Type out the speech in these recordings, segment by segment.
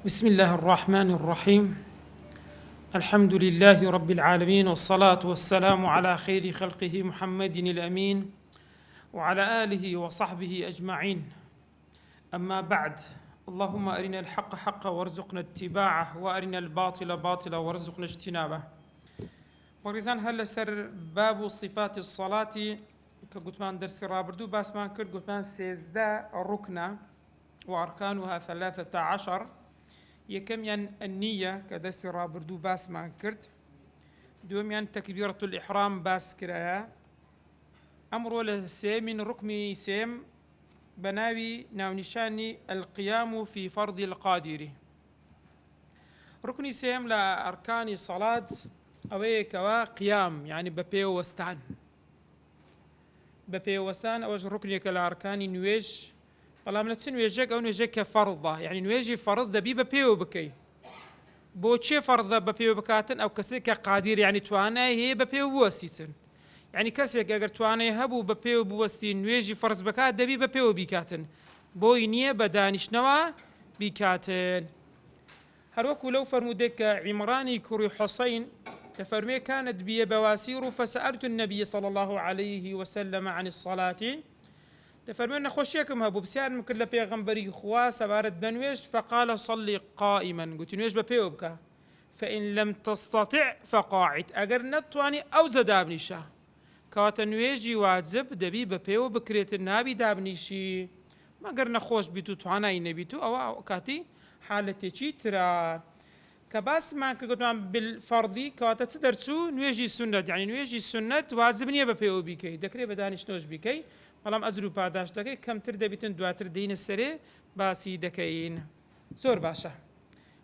بسم الله الرحمن الرحيم. الحمد لله رب العالمين، والصلاة والسلام على خير خلقه محمد الأمين وعلى آله وصحبه أجمعين. أما بعد، اللهم أرنا الحق حقا وارزقنا اتباعه، وأرنا الباطل باطلا وارزقنا اجتنابه. ورزان هل سر باب صفات الصلاة كقطمان درس رابردو باسمان كرد قطمان سيزدا الركنة وأركانها 13. يكميان النية كدرس رابردو باسمان كرد. دوميان تكبيرة الإحرام باس كرايا. أمر لسيم ركن سيم بناوي ناونشاني القيام في فرض القادر. ركن سيم لأركان صلاة أوي كوا قيام، يعني ببيو وستان. ببيو وستان أوج ركنك لأركان نويج، والله من نويجك أو نويجك فرضة، يعني نويجي فرض دبي ببيو بكي. بوشي فرض ببيو بكاتن أو كسيك قادر، يعني توانا هي ببيو وستين. يعني كسيك أجر توانا هبو ببيو بوستين نويجي فرض بكات دبي ببيو بكاتن. بوينية بدانش نوا بكاتن. هروكو لو فرمودك عمراني كري حسين تفرمي كانت بي بواسير فسألت النبي صلى الله عليه وسلم عن الصلاة. تفرمي نخشيكم هبو بسيار من كل بيغمبري خوا سبارت بنويش فقال صلي قائما. قلت نويش ببيوبك، فإن لم تستطع فقاعد. أجر نتواني أو زدابنيشا كوات نويجي واجب دبي ببيو بكريت النابي دابنيشي ما قرنا خوش بيتو تواناي نبيتو أو كاتي حالتي شي ترى كباس ما قلت بالفرضي كوات تدرسو نويجي السنة، يعني نويجي السنة واجبني ببيو بكي دكري بدانش نوش بكي بلام أجرو باداش دكي كم ترد بيتن دواتر دين السري باسي دكين سور باشا.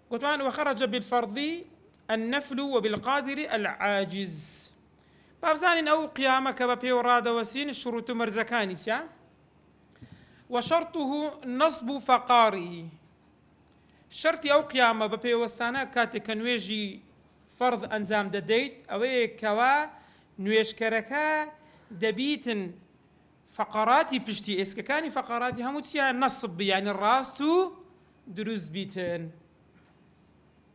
قلت وخرج بالفرضي النفل وبالقادر العاجز. بابزانين أو قيامك ببيو راد وسين الشروط مرزكاني سيا، وشرطه نصب فقاره. شرطي أو قيامة ببيو وستانا كاتي كنويجي فرض أنزام دديت أو كوا نويش كركا دبيتن فقراتي بشتي اسككاني فقراتي هموتيا نصب، يعني الراستو دروز بيتن.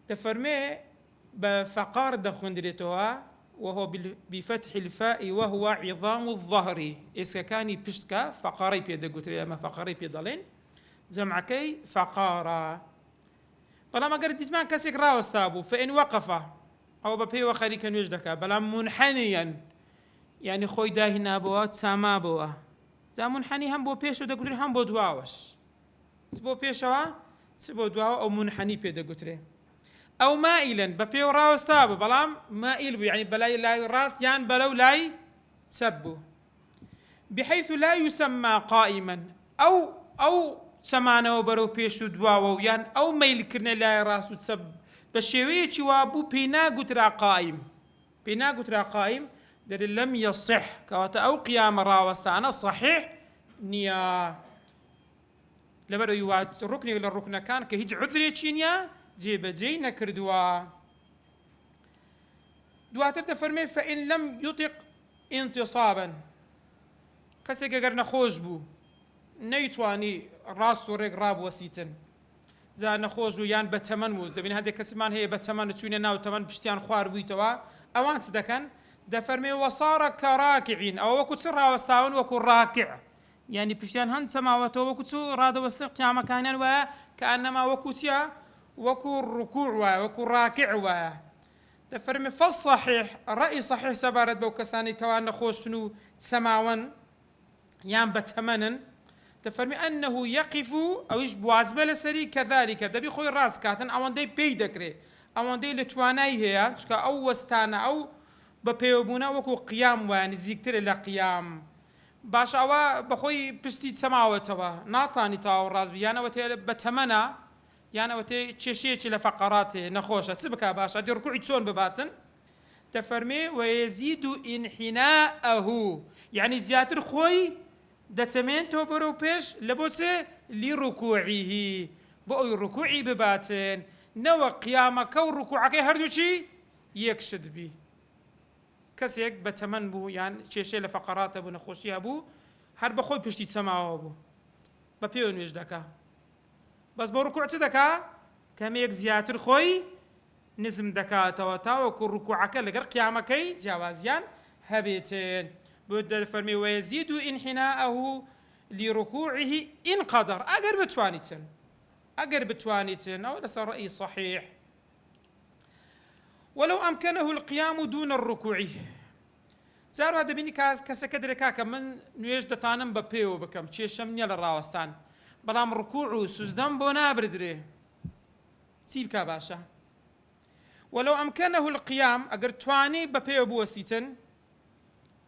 تفرمي بفقار دخندريتوا وهو بفتح الفاء وهو عظام الظهر. اسككاني بشتكا فقاري بيدا قتري ما فقاري بيدالين جمعكي فقارا. بلا ما قردت مان كسك راوستابو فإن وقف أو ببي وخري كان يجدك بلا منحنيا، يعني خوي داهي نابوات ساما بوا زا منحني هم بو بيشو دا قتري هم بو دواوش سبو بيشوا سبو دواو أو منحني بيدا قتري أو مائلا ببي راوستابو بلا مائل يعني بلاي لاي راس يعني بلو لاي سبو بحيث لا يسمى قائما أو سمانه وبرو بيشو دواو يعني أو ميل كرنا لا راسو تسب بشوية وابو بينا قترا قائم. بينا قترا قائم در لم يصح كواتا أو قيام راوستانا صحيح نيا لبرو يوات ركني ولا الركن كان كهيج عذري تشينيا جيب جي نكردوا دواتر تفرمي فإن لم يطق انتصابا كسيك قرنا خوش بو نيتواني راس ورق راب وسيتن زا نخوش ويان بتمن ودبين هذه كسمان هي بتمن تشوينا ناو تمن بشتيان خوار بيتوا اوان صدقن دفرمي وصار كراكعين او وكو سرا وستاون وكو راكع، يعني بشتيان هن سماواتو وكو راد وسق قيام كانن وكانما وكو تيا وكو الركوع وكو راكع و دفرمي فالصحيح الرأي صحيح سبارت بوكساني كوان نخوش شنو سماون يان بتمنن تفرمي أنه يقف أو يجب وازبل سري كذلك دبي خوي راس كاتن أوان دي بيدكري أوان دي لتواناي هي شكا أو وستانا أو ببيوبونا وكو قيام وان زيكتر إلى قيام باش أوا بخوي بشتي سماوة توا ناطاني تاو راس بيانا وتي بتمنا يعني وتي تشيشيش لفقرات نخوشة سبكا باشا دي ركوع تسون بباتن تفرمي ويزيد انحناءه، يعني زياتر خوي دتمين تو برو بيش لبوسه لركوعه بأي ركوعي بباتن نو قيامك وركوعك هردوشي يكشد بي كسيك بتمن بو، يعني شيء لفقرات بو نخوشيها بو هر بخوي بيشتي سماوه بو ببيون ويجدكا بس بركوع تدكا کەمێک زیاتر خۆی نزم دەکاتەوە تاوەکو ڕکوعەکە لەگەڵ قیامەکەی جیاوازیان هەبێتن. بۆ دەفەرمێ وەیەزید ئینحیناءەهو لركوعه إن قدر أجر بتوانيتن أو لسر رأي صحيح. ولو أمكنه القيام دون الركوع زارو هذا بيني كسكدر كاكا من نويج دتانم ببيو بكم شيء شمني للراوستان بلام ركوع سوزدان بونا بردري سيب كاباشا. ولو أمكنه القيام أجر تواني ببيو بوسيتن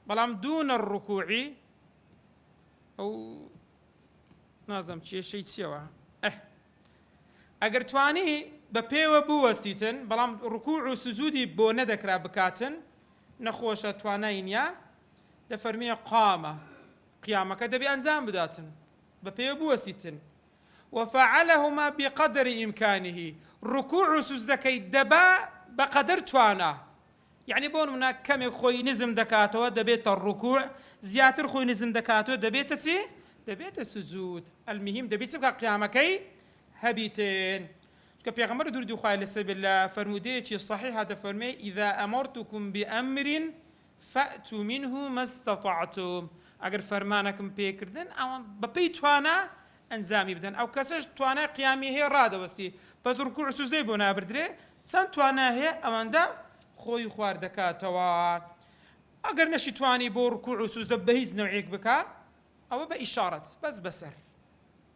بلام دون الركوع أو نازم شيء سوا أجر تواني بپێوە بوەستیتن بەڵام ڕکوع و سجودی بۆ نەدەکرا بکاتن نەخۆشە توانای نییە دەفەرمێ قامە قیامەکە دەبێ ئەنجام بداتن بەپێوە بوەستیتن وفعلهما بقدر إمكانه ڕکوع و سجدەکەی دەبا بەقەدەر توانە یعنی بۆ نمونە کەمێک خۆی نزم دەکاتەوە دەبێتە ڕکوع زیاتر خۆی نزم دەکاتەوە دەبێتە چی؟ دەبێتە سجود المهم دەبێت بکە قیامەکەی هەبیتن. كبيغمبر درود خالد سبيل فرموديتي صحيح هذا فرمي إذا أمرتكم بأمر فأتوا منه ما استطعتم أجر فرمانكم بيكردن أو ببيتوانا أنزامي بدن أو كسج توانا قيامي هي رادة وستي بس ركوع سوزدي بونا بردري سان توانا هي أماندا خوي خوار دكاتوا أجر نشي تواني بو ركوع سوزدي بهيز نوعيك بكا أو بإشارة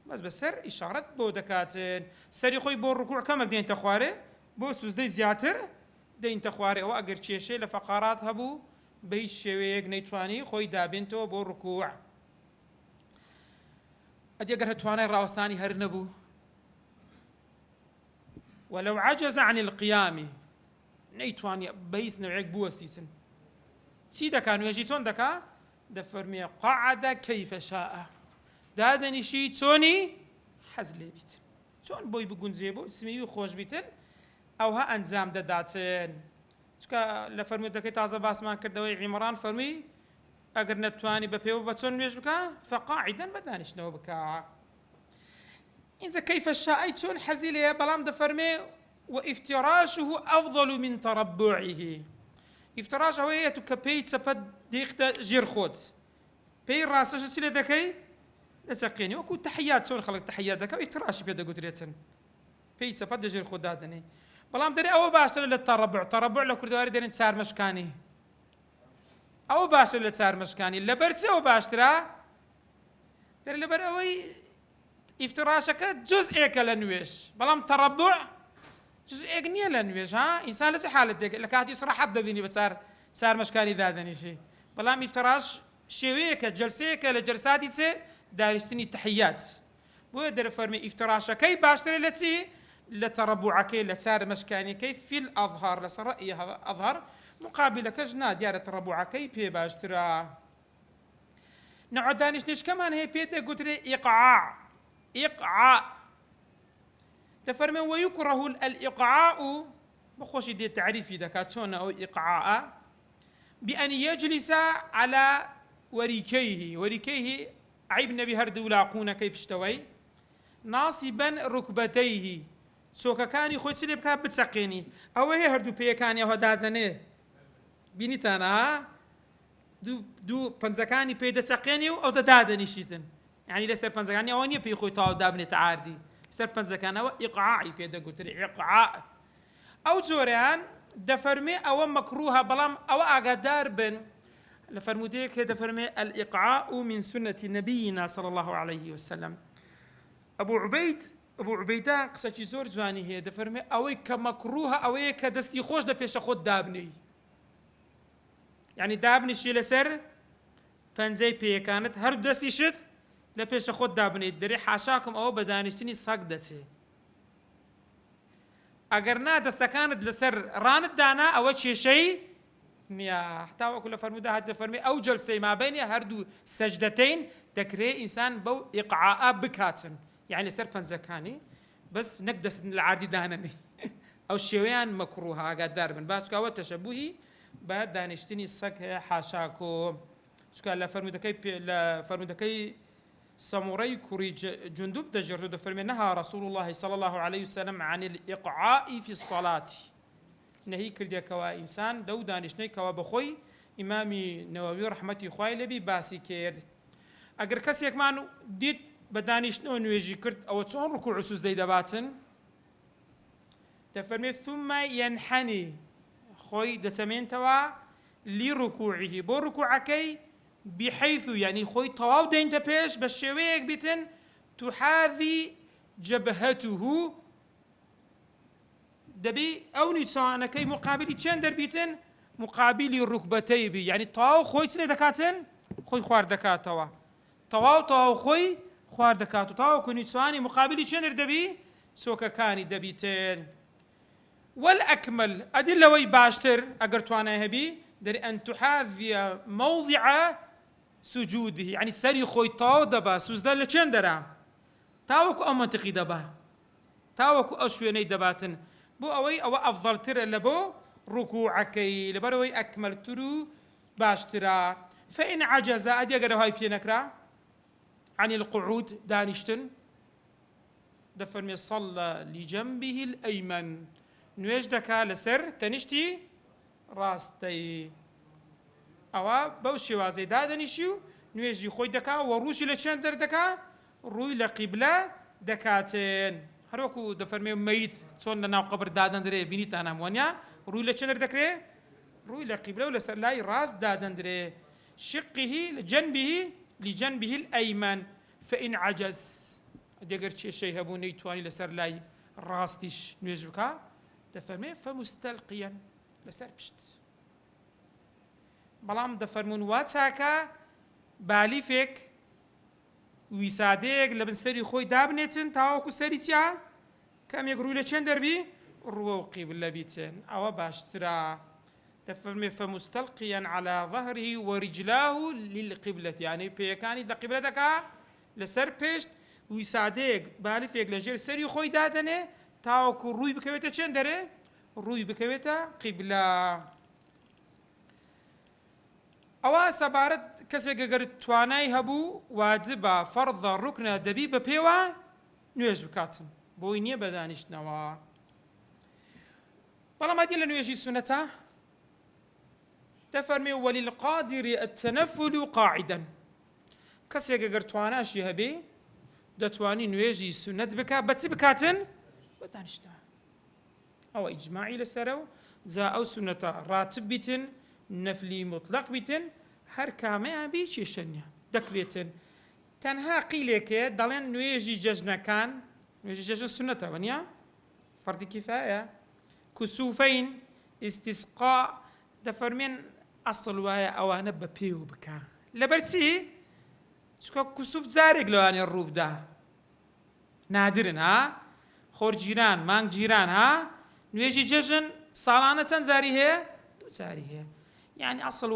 بس بسر إشارة بو دكاتن سري خوي بو الركوع كما دين تخواري بو سوزدي زياتر دين تخواري أو أجر شيء لفقرات هبو بهي الشويق نيتواني خوي دابنتو بو الركوع أدي أجر هتواني راوساني هرنبو ولو عجز عن القيام نيتواني بيس نوعيك بو استيتن سيدا كانوا يجيتون دكا دفرمي قعد كيف شاء دادني شيء توني حزلي بيت تون بوي بقول زيبو اسمي خوش بيتن او ها انزام داتن شكا لفرمي دكي تازه باسمان كردوي عمران فرمي اگر نتواني ببيو بتون ميش بكا فقاعدا بدانش نو بكا إذا كيف شاء تون حزلي بلام دفرمي وافتراشه افضل من تربعه افتراشه هي تكبيت سبد ديخت جير خوت بي راسه سيله دكي لسقيني وكو تحيات سون خلق تحياتك ويتراش بيدا قدريتن بيتسا فدجر خدادني بلام دري او باشتر للتربع لو كردواري دارين تسار مشكاني او باشتر لتسار مشكاني لبرسي او باشترا دري لبر اوي افتراشك جزء لنويش بلام تربع جزء نية لنويش ها انسان لسي حالة ديك لك هاتي صراحة حد بيني بتسار مشكاني ذادني شي بلام افتراش شويك جلسيك لجلساتي سي دارستني تحيات بودر فرمي افتراشكي باشتري لتي لتربعكي لتسار مشكاني كيف في الأظهر لسرأي هذا أظهر مقابل كجنا ديارة تربعكي بي باشترا نعدانيش كمان هي بيتا قلت لي إقعاء تفرمي ويكره الإقعاء بخوش دي تعريفي دكاتون أو إقعاء بأن يجلس على وريكيه عيب النبي هردو لاقونا كيف اشتوي ناصبا ركبتيه سوكا كان يخوت سليب كاب بتسقيني او هي هردو بي كان يهو دادني بيني تانا دو بنزكاني بي تسقيني او دادني شيتن يعني لسر بنزكاني او ني بي خوتاو دابني تعاردي سر بنزكان او اقعاعي بي دغوتري اقعاء او جوريان دفرمي او مكروها بلام او اقدار بن لفرموديك هذا فرمي الإقعاء من سنة نبينا صلى الله عليه وسلم. أبو عبيدة قصة زور جواني هي دفرمي أوي كمكروه أوي كدستي خوش دبيش خود دابني يعني دابني شي لسر فانزي بي كانت هر دستي شد لبيش خود دابني دري حاشاكم أو بدانشتني ساقدتي أقرنا دستا كانت لسر راند دانا أو شي نيا حتى وكل فرموده هذا فرمي أو جلسة ما بين هردو سجدتين تكري إنسان بو إقعاء بكاتن يعني سر بنزكاني بس نقدس العادي دانني أو شويان مكروها قدار من باش كاو تشبهي بعد دانشتني السك حاشاكو شكال لا فرموده كي سموري كوري جندب دجرتو دفرمي نهى رسول الله صلى الله عليه وسلم عن الإقعاء في الصلاة نهي كرديا كوا إنسان لو دانشني كوا بخوي إمامي نووي رحمتي خوي لبي باسي كيرد أجر كسيك مانو ديت بدانشنو نويجي كرد أو تون ركوع سوز دي دباتن دفرمي ثم ينحني خوي دسمين توا لركوعه بو ركوعكي بحيث يعني خوي طواو دين تبيش بالشويك بيتن تحاذي جبهته دبي او نيتسانا كي مقابلي تشندر بيتن مقابلي الركبتي بي يعني طواو خوي تسني دكاتن خوي خوار دكات طواو خوي خوار دكات طواو كونيتساني مقابلي تشندر دبي سوكا كاني دبيتن والأكمل أدلة وي باشتر أقرتوانا هبي در أن تحاذي موضع سجوده يعني سري خوي طاو دبا سوزدان لچين درا تاوكو أو منطقي دبا تاوكو أشويني دباتن بو أوي أو أفضل تر لبو ركوعكي لبروي أكمل ترو باشترا فإن عجز أدي أقرأ هاي بينكرا عن القعود دانشتن دفرمي صلى لجنبه الأيمن نوێژ دەکا لەسەر تەنیشتی ڕاستی ئەوە بەو شێوازەی دادەنیشی و نوێژی خۆی دەکا و ڕووشی لە چێن دەردەکا ڕووی لە قیبلە دەکاتێن هەروەکو دەفەرمێ مەیت چۆن لە ناو قەبر دادەندرێ بینیتان هەمووانیا ڕووی لە چێن دەردەکرێ ڕووی لە قیبلە و لەسەر لای ڕاست دادەندرێ شقه لجنبه الأيمن فإن عجز دەگەر کێشەی هەبوو نەیتوانی لەسەر لای ڕاستیش نوێژ بکە دفرمي فمستلقيا لسر بشت بلام دفرمون واتساكا بالي فيك ويساديك لبن سري خوي دابنتن تاوكو سري تيا كم يقروا لچن دربي روقي باللبيتن او باشترا دفرمي فمستلقيا على ظهره ورجلاه للقبلة يعني بيكاني دا قبلتك لسر بشت ويساديك بالي فيك لجير سري خوي دادنه تاوكو روي بكويتا چند داره؟ روي بكويتا قبلة أوا سبارت كسي قرد تواناي هبو واجبا فرض ركن دبي بپيوا نويج بكاتم بوينية بدانش نوا بلا ما دي لنويجي سنتا تفرمي وللقادر التنفل قاعدا كسي قرد تواناش يهبي دتواني نويجي سنت بكا بس بكاتن بدانشنا أو إجماعي لسرو زا أو سنة راتب بيتن نفلي مطلق بيتن هر كامي أبي شيشنيا دكريتن تنها قيلك دلين نويجي ججنا كان نويجي ججنا سنة ونيا فرض كفاية كسوفين استسقاء دفرمين أصل ويا أوانا ببيو بكا لبرتي شكو كسوف زارق لو أنا الروب ده نادرن ها خور جيران مانگ جيران ها نويجي ججن صالانة زاري هي دو زاري هي يعني أصل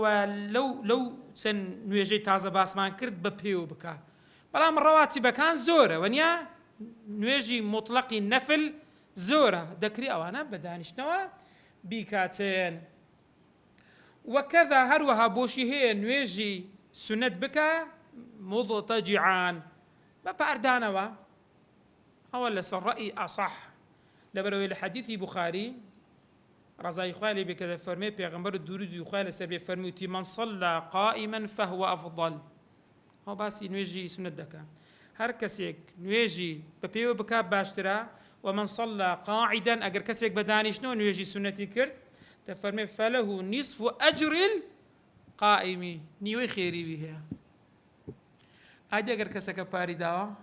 لو سن نويجي تازة باسمان كرد ببيو بكا بلا من رواتب كان زورة ونيا نويجي مطلقي نفل زورة دكري أوانا بدانش نوا بيكاتين وكذا هروها بوشي هي نويجي سنت بكا مضطجعان بباردانوا أولا الرأي أصح لبروي الحديث بخاري رضاي خوالي بكذا فرمي بيغمبر الدورود يخال سبي فرميتي من صلى قائما فهو أفضل هو باسي نويجي سنة دكا هر كسيك نويجي ببيو بكا باشترا ومن صلى قاعدا أجر كسيك بداني شنو نويجي سنتي كرت تفرمي فله نصف أجر القائم نيوي خيري بها أدي أجر كسيك باري داوا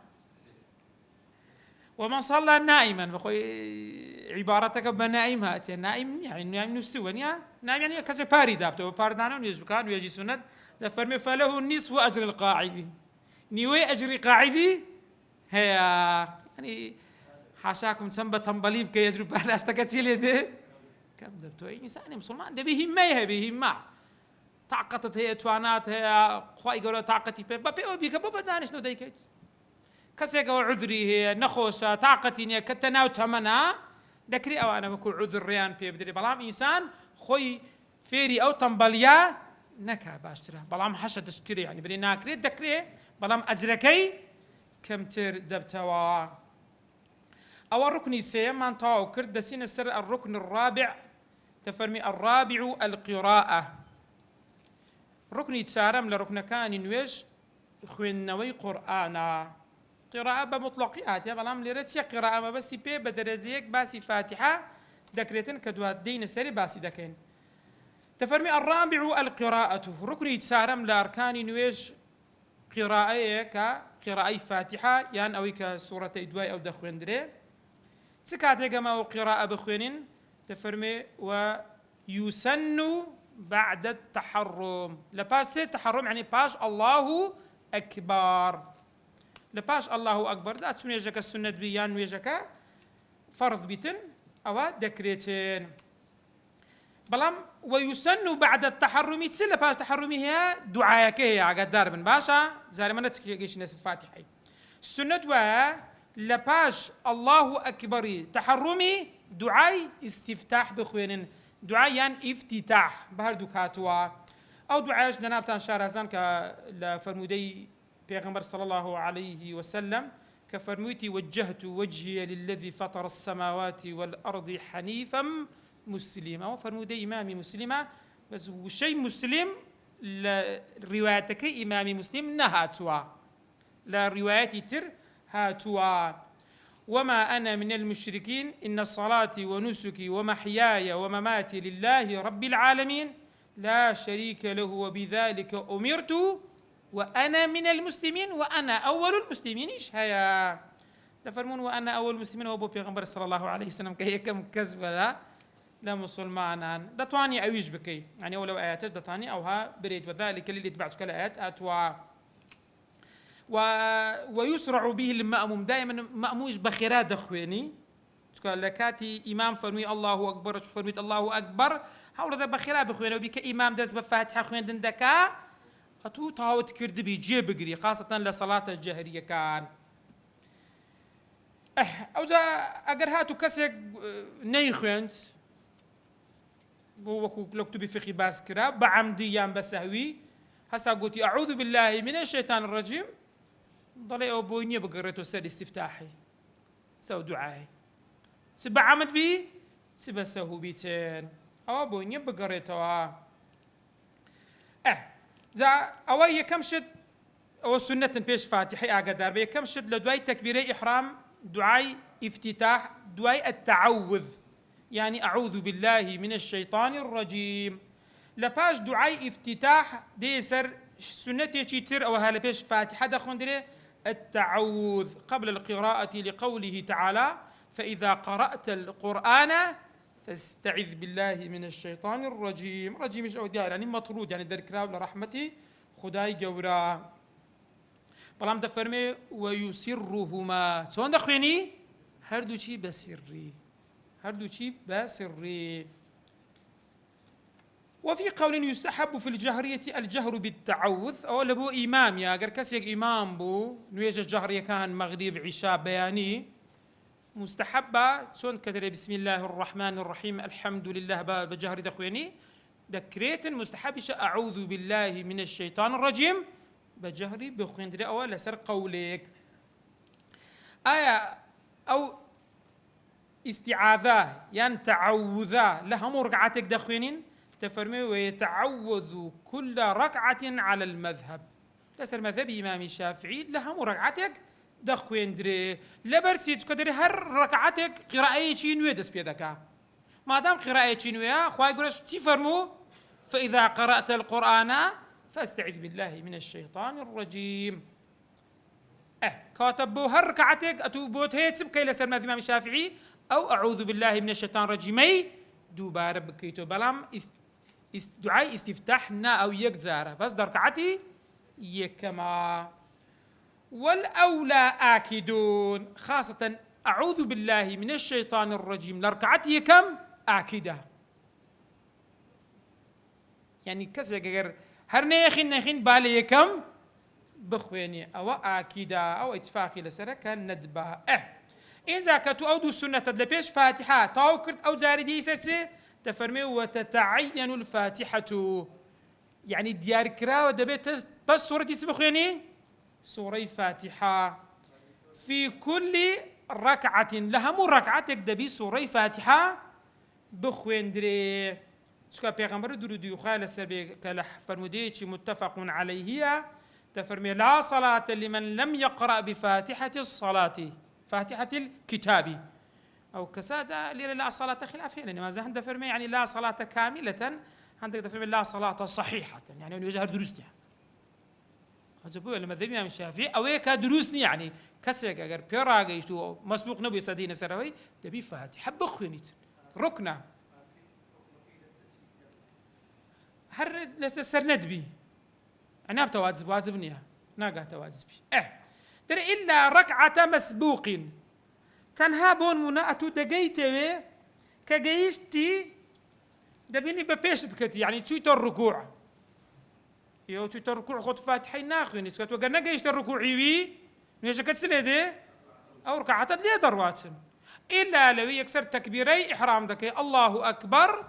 ومن صلى نائما بخوي عبارتك بنائم هاتي نائم يعني نائم نستوى نائم يعني كذا باري دابتو باردانا ونيجي كان ويجي سنة دفرمي فله نصف أجر القاعد نيوي أجر قاعدي هي يعني حاشاكم سنبا تنبليف كي يجرب بلاش تكتيلي ده كم دبتو إنسان مسلمان ده بهم ما هي بهم ما تعقدت هي توانات هي خواي قولوا تعقتي بابي بيك بابا دانش نو دايكيت كسيك عذري هي نخوشة طاقتي كتناو تمنا دكري أو أنا بكون عذر ريان في بدري بلام إنسان خوي فيري أو تنبليا نكا باشترا بلام حشا تشكري يعني بدي ناكري دكري بلام أجركي كمتر دبتوا. أو الركن سيمان تاو كرد دسين السر الركن الرابع تفرمي الرابع القراءة. ركن يتسارم لركن كان نويج خوينوي قرآن قراءة بمطلقيات يا بلام ليرتسي قراءة ما بس بي بدرزيك باسي فاتحة ذكرتن كدوات دين سري باسي دكين. تفرمي الرابع القراءة ركن يتسارم لأركان نويج قراءة كقراءة فاتحة يعني أو كسورة إدواء أو دخوين دري سكاتي كما قراءة بخوينين تفرمي ويسن بعد التحرم لباش تحرم يعني باش الله أكبر لباش الله أكبر ذات سنيجك السنة بيان ويجك فرض بيتن أو دكريتين بلام ويسن بعد التحرم تسل باش تحرمي هي دعايك هي عقدار بن باشا زي ما نتسكيش ناس الفاتحة السنة لباش الله أكبر تحرمي دعاء استفتاح بخوين دعاء يعني افتتاح بهردو كاتوا أو دعاء جنابتان شارزان كفرمودي پیغمبر صلى الله عليه وسلم كفرموتي وجهت وجهي للذي فطر السماوات والأرض حنيفا مسلمة وفرمودي إمامي مسلمة بس وشي مسلم لروايتك إمامي مسلم نهاتوا لا روايتي تر هاتوا وما أنا من المشركين إن صلاتي ونسكي ومحياي ومماتي لله رب العالمين لا شريك له وبذلك أمرت وأنا من المسلمين وأنا أول المسلمين إيش هيا تفرمون وأنا أول المسلمين وأبو بيغمبر صلى الله عليه وسلم كي كم كذبة لا مسلمان دتواني أويش بكي يعني ولو آيات دتاني أوها بريد وذلك اللي تبعت كل آيات أتوا ويسرع به المأموم دائما مأموش بخيرات أخويني تقول لكاتي إمام فرمي الله أكبر فرميت الله أكبر حول ذا بخيرات أخويني وبك إمام دز بفاتحة أخوين دندكا أتو تاوت كرد بيجي بقري خاصة لصلاة الجهرية كان أو ذا أجر هاتو كسر نيخنت بوكو لكتبي في خباز كرا بعمديان بسهوي هسا قلت أعوذ بالله من الشيطان الرجيم ضلي أو بويني بقريتو سر استفتاحي سو دعائي سبع عمد بي سبع سهو بيتين أو بويني بقريتو ذا أوي كم شد أو سنة بيش فاتحي أقدر بي كم شد لدواي تكبيري إحرام دعاء افتتاح دعاء التعوذ يعني أعوذ بالله من الشيطان الرجيم لباش دعاء افتتاح دي سر سنة تشيتر أو هلا بيش فاتحة دخون دري التعوذ قبل القراءة لقوله تعالى فإذا قرأت القرآن فاستعذ بالله من الشيطان الرجيم رجيم مش أودي يعني مطرود يعني در كراب لرحمتي خداي جورا بلام تفرمي ويسرهما سون دخويني هردو شي بسري هردو شي بسري وفي قول يستحب في الجهرية الجهر بالتعوذ أو لبو إمام يا أجر كسيك إمام بو نويج الجهرية كان مغرب عشاء بياني مستحبة سون كتر بسم الله الرحمن الرحيم الحمد لله بجهر دخويني دكريت مستحب أعوذ بالله من الشيطان الرجيم بجهري بخوين دري أو لسر قولك آية أو استعاذة يعني تعوذة لها مرقعتك دخوينين تفرمي ويتعوذ كل ركعة على المذهب لسر مذهب إمام الشافعي لها مرقعتك دخوين دري لبرسيت كدري هر ركعتك قراءة شينوية دس بيدك ما دام قراءة شينوية خواهي يقولش تفرموا فإذا قرأت القرآن فاستعذ بالله من الشيطان الرجيم كاتبوا هر ركعتك أتوبوت هي تسبكي لسر مذهب الإمام الشافعي أو أعوذ بالله من الشيطان الرجيم دوباره بكيتو بلام دعاء استفتاحنا أو يكزاره بس دركعتي يكما والأولى آكدون خاصة أعوذ بالله من الشيطان الرجيم لركعتي كم آكدة يعني كسر غير هر نيخين بالي كم بخويني أو آكدة أو اتفاقي لسرك ندبا إذا كتو أودو السنة تدلبيش فاتحة تاوكرت أو زاردي سرسي تفرمي وتتعين الفاتحة يعني ديار كرا ودبيت بس سورة اسم خويني سورة فاتحة في كل ركعة لهم ركعتك دبي سورة فاتحة بخويندري سكا بيغمبر درود يخال سبي كلح فرموديتي متفق عليه تفرمي لا صلاة لمن لم يقرأ بفاتحة الصلاة فاتحة الكتاب أو كساجة لا صلاة خلافين يعني ماذا عند فرمي يعني لا صلاة كاملة عندك تفرمي لا صلاة صحيحة يعني يجهر دروسني أجابوا لما ذبي من الشافعي أو هيك دروسني يعني كسرك أجر بيراجع شو مسبوق نبي سدين سروي تبي فاتحة بخوينيت ركنة هر لسه ندبي أنا بتوازب وازبنيها ناقة توازبي ترى إلا ركعة مسبوق تنهابون مناءة دقيتة كجيشتي دبيني ببيشت كتي يعني تويتر الركوع يو تويتر الركوع خد فاتحي ناخذني سكت وقلنا جيشت الركوع يبي نيجي كتسنة ده أو ركعة ليه درواتن إلا لو يكسر تكبيري إحرام ذكي الله أكبر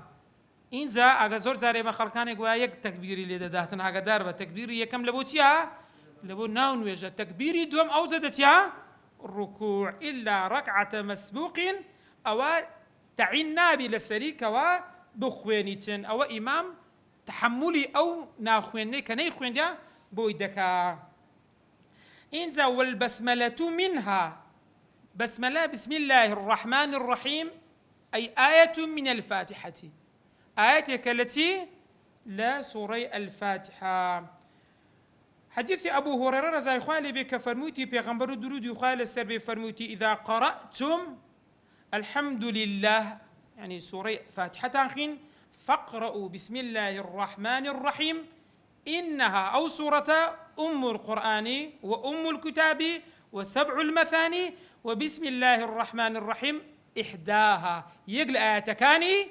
إن زا أجازور زاري ما خلقان يقول يك تكبيري اللي دهتن هاجا داربة تكبيري يكم لبوتيا لبو ناون ويجا تكبيري دوم أو زدتيا الركوع إلا ركعة مسبوق أو تعينا بالسريك أو بخوينيتن أو إمام تحملي أو ناخويني كني خوينيا بويدكا إنزا والبسملة منها بسملة بسم الله الرحمن الرحيم أي آية من الفاتحة آياتك التي لا سورة الفاتحة حديث أبو هريرة زي خالي بك فرموتي بيغمبر درود يخال السربي فرموتي إذا قرأتم الحمد لله يعني سورة فاتحة خين فاقرأوا بسم الله الرحمن الرحيم إنها أو سورة أم القرآن وأم الكتاب وسبع المثاني وبسم الله الرحمن الرحيم إحداها يقل آياتكاني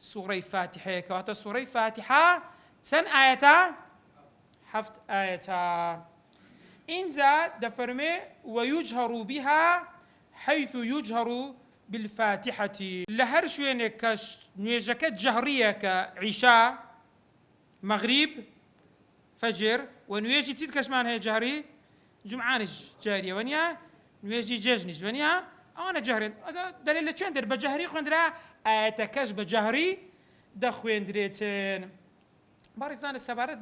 سورة فاتحة كواتا سورة فاتحة سن آياتا حفت آياتا إنزا دفرمي ويجهر بها حيث يجهر بالفاتحة لهر شوينك نيجكت جهرية كعشاء مغرب فجر ونويجي تسيد كشمان هي جهري جمعانج جارية ونيا نويجي جيجنج ونيا أنا جهرين دليل تشندر بجهري خوندرا آتكش بجهري دخويندريتين بارزان السبارت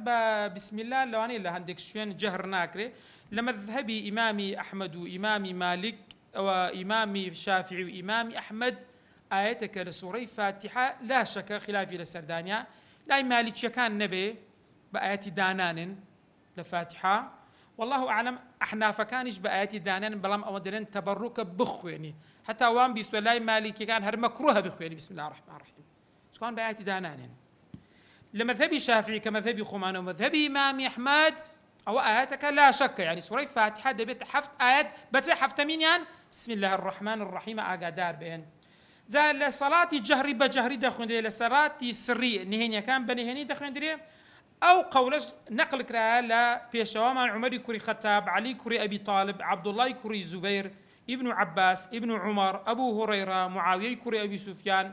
بسم الله لو أنا اللي عندك شوين جهر ناكري لما ذهبي إمامي أحمد وإمامي مالك وإمامي الشافعي وإمامي أحمد آيتك لسورة فاتحة لا شك خلافي لسردانيا لا مالك شكان نبي بآيات دانان لفاتحة والله أعلم احنا فكانش بآيات دانان بلام أودلن تبرك بخويني حتى وان بيسولاي مالكي كان هر مكروه بخويني بسم الله الرحمن الرحيم كان بآيات دانان لمذهبي الشافعي كمذهبي خمان ومذهبي إمام أحمد أو آياتك لا شك يعني سورة فاتحة دبت حفت آيات بس حفت مين يعني بسم الله الرحمن الرحيم أقدار بين زال صلاة جهري بجهري دخون دي لصلاة سري نهنيا كان بنهني دخون دي أو قولش نقل كرا لا بيشوام عمر كوري خطاب علي كوري أبي طالب عبد الله كوري الزبير ابن عباس ابن عمر أبو هريرة معاوية كوري أبي سفيان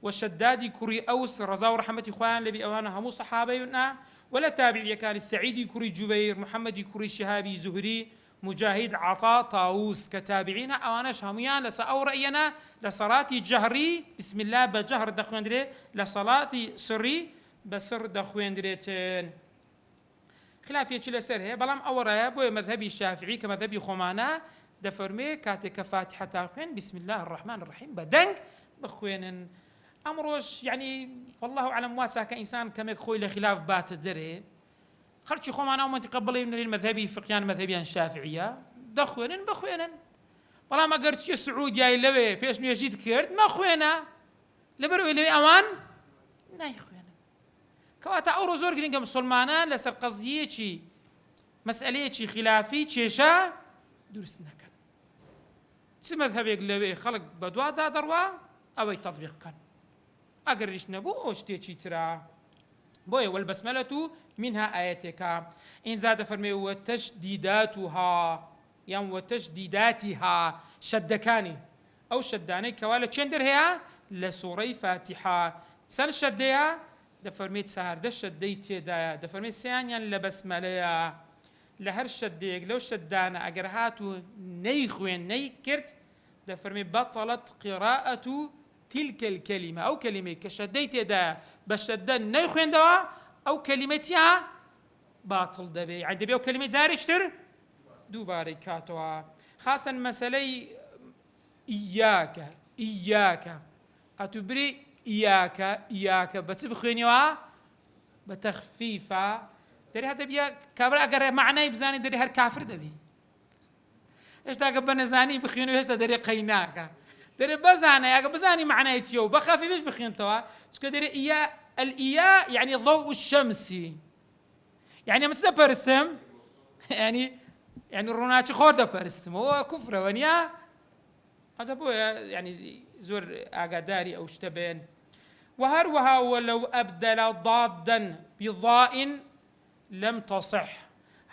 والشدادي كوري أوس رضاو رحمة إخوان لبي أوانا همو صحابينا ولا تابعي كان السعيدي كوري جبير محمد كوري الشهابي زهري مجاهد عطاء طاووس كتابعين أواناش هميان لسأو رأينا لصلاة جهري بسم الله بجهر دخوين دري لصلاة سري بسر دخوين دريتين خلافية شلا سر هي بلام أورا بو مذهبي الشافعي كمذهبي خمانا دفرمي كاتك فاتحة تاخوين بسم الله الرحمن الرحيم بدنك بخوين أمروش يعني والله أعلم واسع كإنسان كمك خوي لخلاف بات الدري خرجي خمانا ومن تقبلي من المذهبي فقيان مذهبيا الشافعية دخوين بخوين والله ما قرت شي سعود جاي لوي فيش نيجيت كرد ما خوينا لبروي لوي أمان ناي خوينا كواتا أورو زور قرينك مسلمانا لسر قضية شي مسألة شي خلافي شيشا درس نكن شي مذهبي لوي خلق بدوا دا دروا أو تطبيق كان أقرش نبو أشتي ترى بوي والبسملة منها آياتك إن زاد فرمي وتشديداتها يعني وتشديداتها شدكاني أو شداني كوالا تشندر هي لسورة فاتحة سن شديها دفرميت سهر ده شديت دا دفرميت سيانيا لبسملة لهر شديك لو شدانا أجرهاتو نيخوين نيكرت دفرمي بطلت قراءة تلك الكلمة أو كلمة كشديت دا بشدان نيخوين دوا أو كلمتها باطل دبي يعني دبي أو كلمة زارشتر دوباري كاتوا خاصة مسألة إياك أتبري إياك بس بخوينيوا بتخفيفة دري هذا بيا كبر أجر معناه بزاني دري هر كافر دبي إيش تاقبل نزاني بخينه إيش تدري قيناك دري بزاني أجر بزاني معناه يتيو بخفيف إيش بخين توا شو دري الإياء يعني ضوء الشمس يعني مثل برستم يعني روناتش خورده برستم هو كفر ونيا هذا بو يعني زور أجداري أو اشتبين وهروها ولو أبدل ضادا بضاء لم تصح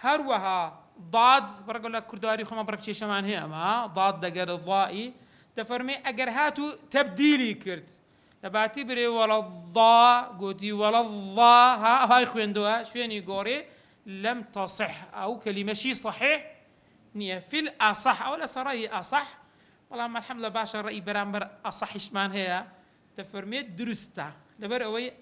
هروها ضاد برقول لك كردواري خما بركشي شمان هي ما ضاد دقر الضائي تفرمي أجر هاتو تبديلي كرت لباتي بري ولا الضاء قوتي ولا الضاء هاي خويندوها شفيني يقوري لم تصح أو كلمة شي صحيح نية في الأصح أو الأصري أصح والله ما الحمد لله باشا رأي برامبر أصح شمان هي تفرمي درستا لبر أوي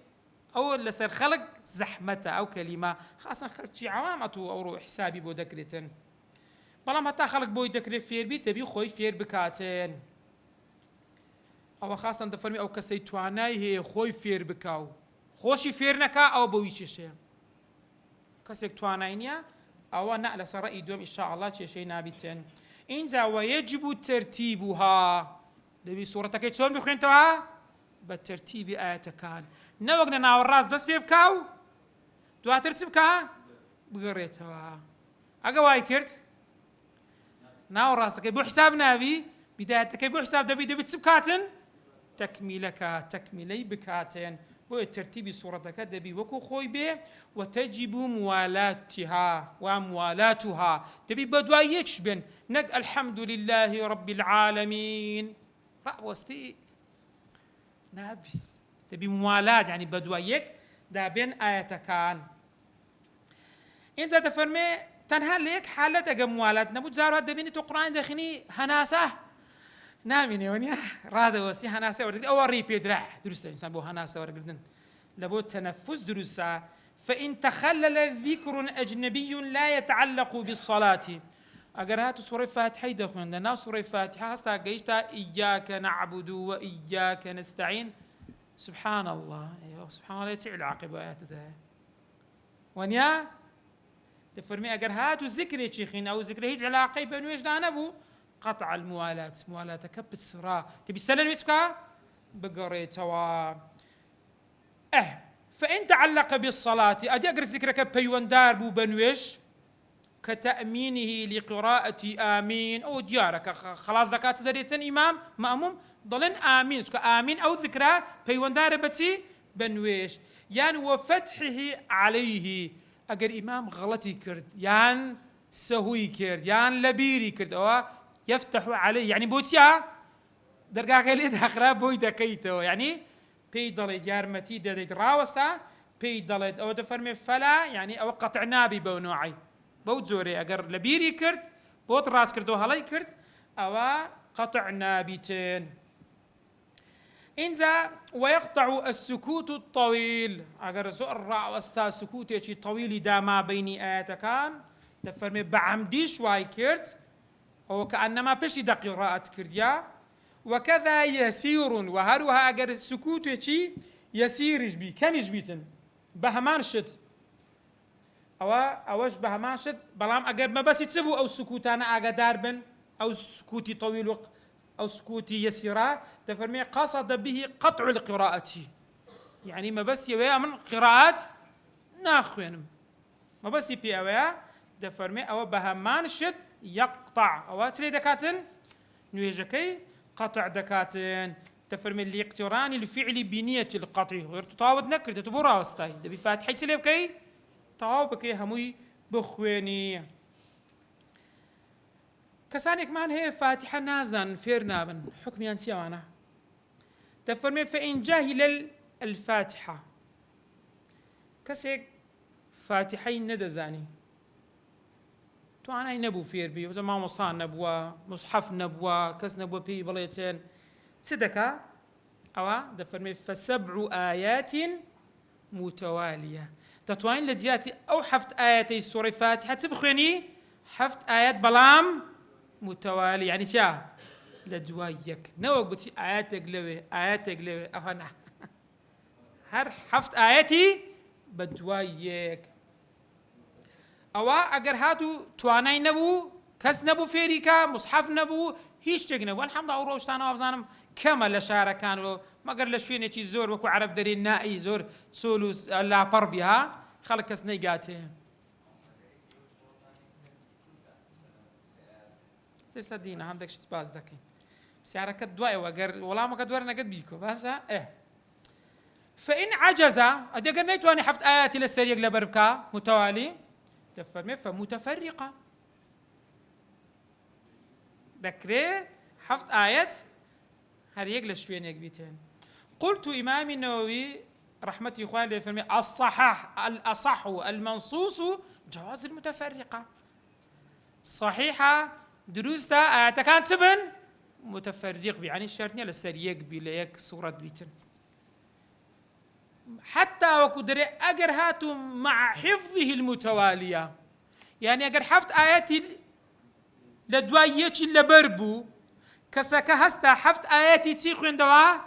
أو لسر خلق زحمته أو كلمة خاصة خلق شي عوامته أو روح حسابي بو دكرتن بلا ما تا خلق بو دكرت فير بي تبي خوي فير بكاتن أو خاصة تفرمي أو كسي تواناي هي خوي فير بكاو خوشي فير نكا أو بويشي كسي تواناينيا أو نقل سرائي دوم إن شاء الله شي نابتن إنزا ويجب ترتيبها دبي صورة كيتون بخوينتوها بالترتيب آياتكان نوقنا ناو الراس دس في بكاو دوا ترتيب كا بقريتها أقواي كرت ناو الراس كي بو حساب نابي بدايتك بو حساب دبي تسبكاتن تكملي بكاتن بو الترتيب صورتك دبي وكو خوي به وتجب موالاتها دبي بدوا يكشبن نق الحمد لله رب العالمين رأوستي نابي تبي موالاه يعني بدويك دا بين آياتكان إنزا تفرمي تنها ليك حالة أجا موالاه نبود زارو دبيني تقرأين دخني هناسة ناميني ونيا رادا وسي هناسة ورقل أو ريبي درع درست إنسان بو هناسة ورقل لابد تنفس درسا فإن تخلل ذكر أجنبي لا يتعلق بالصلاة أجر هاتو سورة فاتحة دخون عندنا سورة فاتحة هستا جيشتا إياك نعبد وإياك نستعين سبحان الله أيوه سبحان الله يتعي العاقبة آيات ذا ونيا تفرمي أجر هاتو ذكر يشيخين أو ذكر هيج العاقبة نويش دانبو قطع موالاه كب السراء تبي سلم يسكا بقريتوا فإن تعلق بالصلاة أدي أقر ذكرك بيوان دار بو بنويش كتأمينه لقراءة آمين أو ديارك خلاص دكات دريتن إمام مأموم ضلن آمين آمين أو ذكرى بيوان دار بتي بنويش يعني وفتحه عليه أجر إمام غلطي كرد يعني سهوي كرد يعني لبيري كرد أو يفتح عليه يعني بوتيا درجة قليل آخر بويدا كيتو يعني بيدل جارمتي دليل راوستا بيدل أو تفرمي فلا يعني أو قطعنا ببونوعي بوت زوري أجر لبيري كرد بوت راس كردو هلاي كرد أو قطعنا بيتين إنزا ويقطع السكوت الطويل أجر زور راوستا سكوت يشي طويل داما بيني آياتكان تفرمي بعمدي شوي كرد أو كأنما بشي قراءة كرديا وكذا يسير وهروها أجر السكوت يشي يسير جبي كم يجبيتن بهمان شد أوش بهمان شد بلام أجر ما بس يتسبو أو سكوتانا أجدار بن أو سكوتي طويل وقت أو سكوتي يسيرا تفرمي قصد به قطع القراءة يعني ما بس يويا من قراءات ناخوينم ما بس يبي أويا تفرمي أو بهمان شد يقطع أو تري دكاتن نويجكي قطع دكاتن تفرمي الاقتران الفعل بنية القطع غير تطاود نكر تتبورا وستاي دبي فاتحي تسليب كي تاو بكي هموي بخويني كسانك مان هي فاتحة نازن فير نابن حكم ينسي وانا تفرمي فإن جاهل الفاتحة كسيك فاتحين ندزاني توانای نەبوو فێر بی وزە مامۆستا نەبووە مصحف نەبووە کەس نەبووە پێی بڵێتێن چ دەکا ئەوە دەفەرمێ فەسەبع آیات متوالیە دەتوانین لە جیاتی ئەو حەفت ئاەتەی سوورەی فاتحە چ بخوێنی حەفت ئاەت بەڵام متوالی یعنی چیا لە دوای یەک نەوەک بچی ئاەتێک لەوێ ئاەتێک لەوێ ئەوە نا هەر حەفت ئاەتی بە دوای یەک ئەوە ئەگەر هاتوو توانای نەبوو کەس نەبوو فێریکە مصحف نەبوو هیچ شتێک نەبوو الحەمدڵ ئەو ڕۆژتانەوە بزانم کەمە لە شارەکانەوە مەگەر لە شوێنێکی زۆر وەکو عەرەب دەرێن نائی زۆر سۆل و لاپەڕ بیها خەڵک کەس نەیگاتێ ئێستا دینە هەندێک شت باس دەکەین پرسیارەکەت دوایەوە گەر وەڵامەکە دووەرنەگەت بیکۆ باشە فإن عجز ئەگەر نەیتوانی حەفت ئاەتی لەسەر یەک لەبەر بکا متوالی دەفەرمێ فمتفرقة دەکرێ حەفت ئاەت هەر یەک لە شوێنێک بیتێن قلت إمام النووي رحمة خواه لي فرمي الأصح المنصوص جواز المتفرقة صحيحة دروستا آيات كان سبن متفرق يعني الشرطية لسريق بليك صورة بيتن حتى وكدري أجر هاتوا مع حفظه المتوالية يعني أجر حفظ آيات لدوايتش اللي بربو كسك هستا حفظ آياتي تسيخوين دوا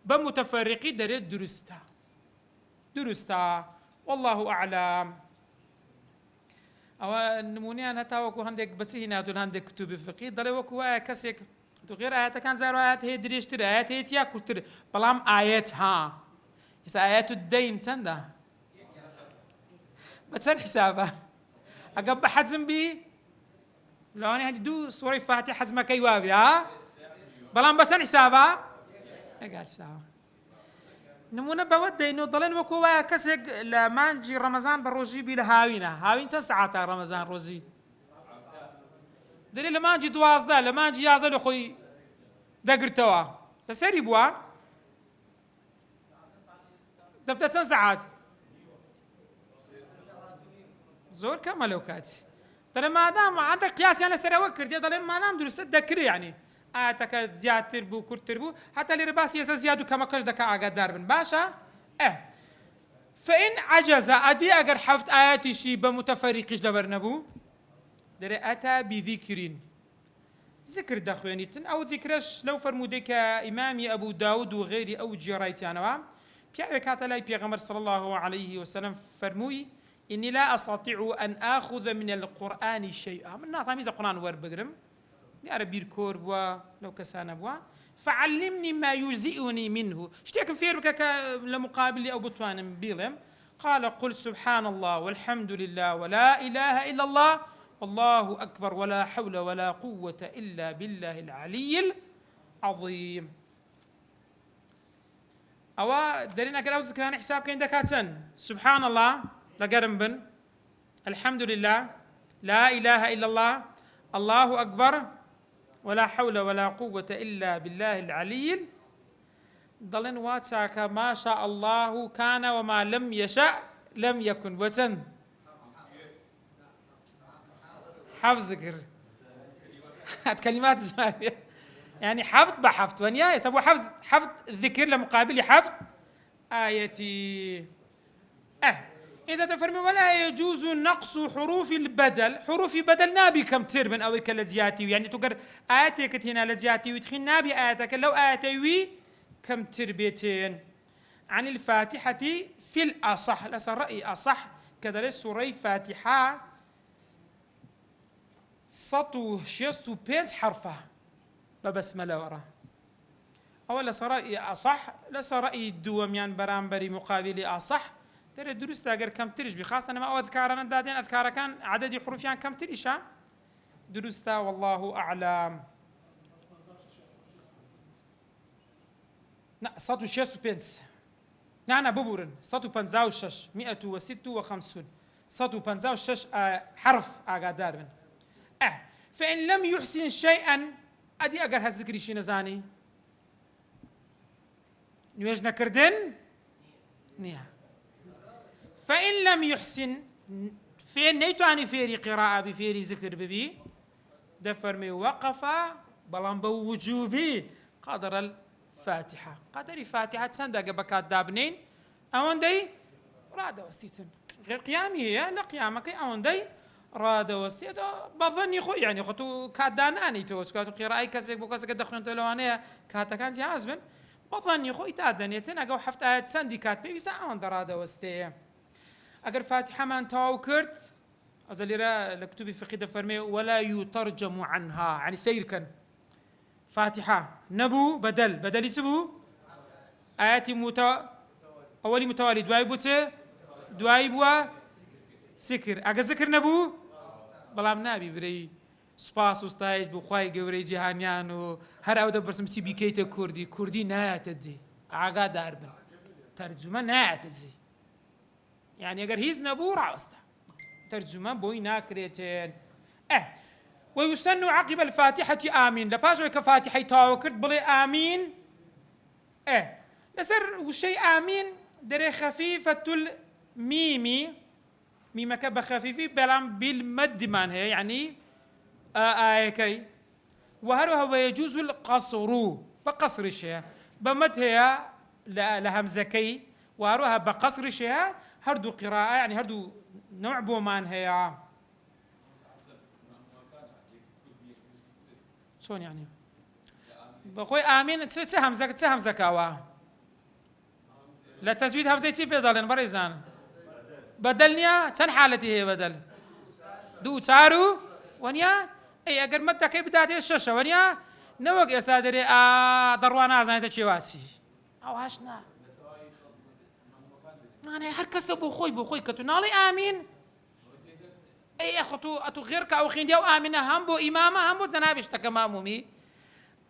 بمتفرقي دري درستا والله أعلم أو نموني أنا تاوكو هندك بس هنا دول هندك كتب فقه ضل وكوا كسيك غير آيات كان زارو آيات هي دريشتر آيات هي تيا كتر بلام آيات ها إذا آيات الدين سندا بتسن حسابه أقب حزم بي لو أنا هدي دو سورة فاتحة حزمة كيوابي ها بلام بتسن حسابه أقال حسابه نمونه بود إنه ضلين وكوا كسيك لمانجي رمضان بروجي بي لهاوينا هاوين ساعات رمضان روجي دليل لمانجي دوازده لمانجي يازل أخوي دقرتوا لسري بوا دبتة ساعات زور كم لوكات ترى ما دام عندك قياس يعني سر وكر دي ضلين ما دام درست ذكري يعني آتك زياد تربو كر تربو حتى اللي رباس يزيادو كما كش دكا عقدار بن باشا فإن عجز أدي أجر حفظ آياتي شي بمتفرقش دبرنبو دري أتى بذكر ذكر دخوانيتن أو ذكرش لو فرمودك إمامي أبو داود وغيري أو جرايتي أنا بيعرف هذا بيغمر صلى الله عليه وسلم فرموي إني لا أستطيع أن آخذ من القرآن شيئا من نعطاميز القرآن وربقرم يا ربي الكور بوا لو كسانا بوا فعلمني ما يجزئني منه اشتيك في ربك لمقابل أو بطوان بيلم قال قل سبحان الله والحمد لله ولا إله إلا الله والله أكبر ولا حول ولا قوة إلا بالله العلي العظيم أو دلنا كلا وذكران حساب كين دكاتن سبحان الله لقرن بن الحمد لله لا إله إلا الله الله أكبر ولا حول ولا قوة إلا بالله العلي ضلن واتساك ما شاء الله كان وما لم يشاء لم يكن وتن حفظ ذكر كلمات جارية يعني حفظ بحفظ ونيا يسموه حفظ الذكر لمقابل حفظ آيتي إذا تفرمي ولا يجوز نقص حروف البدل حروف بدل نابي كم تربن أو كالزياتي يعني تقر آياتك هنا لزياتي ويدخل نابي آياتك لو آياتي كم تربيتين عن الفاتحة في الأصح لسر رأي أصح كذلك سورة فاتحة سطو شيستو بينس حرفه ببسملة ورا أولا سرائي أصح لسرائي الدوميان برامبري مقابل أصح ترى درست أجر كم تريش بخاصة أنا ما أذكارنا دادين أذكار كان عدد حروفيان كم تريشة درست والله أعلم لا سطو شيستو بينس نعم ببورن سطو بنزاو شش 156 سطو بنزاو شش حرف أقدار من فإن لم يحسن شيئا أدي أجر هالذكر شيء نزاني نيجنا كردن نيا فإن لم يحسن فين نيتواني فيري قراءة بفيري ذكر ببي دفرمي وقف بلان بوجوبي قدر الفاتحة قدر فاتحة سندق بكات دابنين أون دي راد وستيتن غير قيامي هي لا قيامك أون دي راد وستيت بظني خو يعني خطو كاداناني توس كاتو قراءة كسك بوكسك دخلون تلوانية كاتا كان زيازبن بظني خو إتادنيتن أقو حفت آيات سندكات بيسا أون دراد وستي أجر فاتحة من تاوكرت أزليرا لكتبي فقه دفرمي ولا يترجم عنها يعني سير كان فاتحة نبو بدل يسبو آياتي أولي متوالي دواي بوته دواي بوا سكر أجر ذكر نبو بلام نابي بري سپاس وستایش بو خوای گەورەی جیهانیان و هەر ئەو دەپرسم چی بیکەیتە کوردی نایەتە دێ ئاگادار بن تەرجمە نایەتە جێ يعني ئەگەر هیچ نەبوو ڕاوەستە ترجمة بوي ناكريتين ويسن عقب الفاتحة آمين لباشا كفاتحة تاوكرت بلي آمين لسر والشيء آمين دري خفيفة الميمي ميمك بخفيفي بلام بالمد من هي يعني كي وهروها ويجوز القصر بقصر الشيء بمد هي لهمزكي وهروها بقصر الشيء هردو قراءة يعني هردو نوع بومان هي شلون يعني بخوي آمين تهمزة كاوا لا تزويد همزة يصير بدل بريزان بدلنيا تن حالتي هي بدل دو تارو ونيا اي اگر متى كي بداية الشاشة ونيا نوق يا سادري دروانا زين تشيواسي او هاشنا أنا هركس بخوي كتنالي آمين أي أخطو غيرك أو خين ديو آمنة هم بو إمامة هم بو زنابش تكمامومي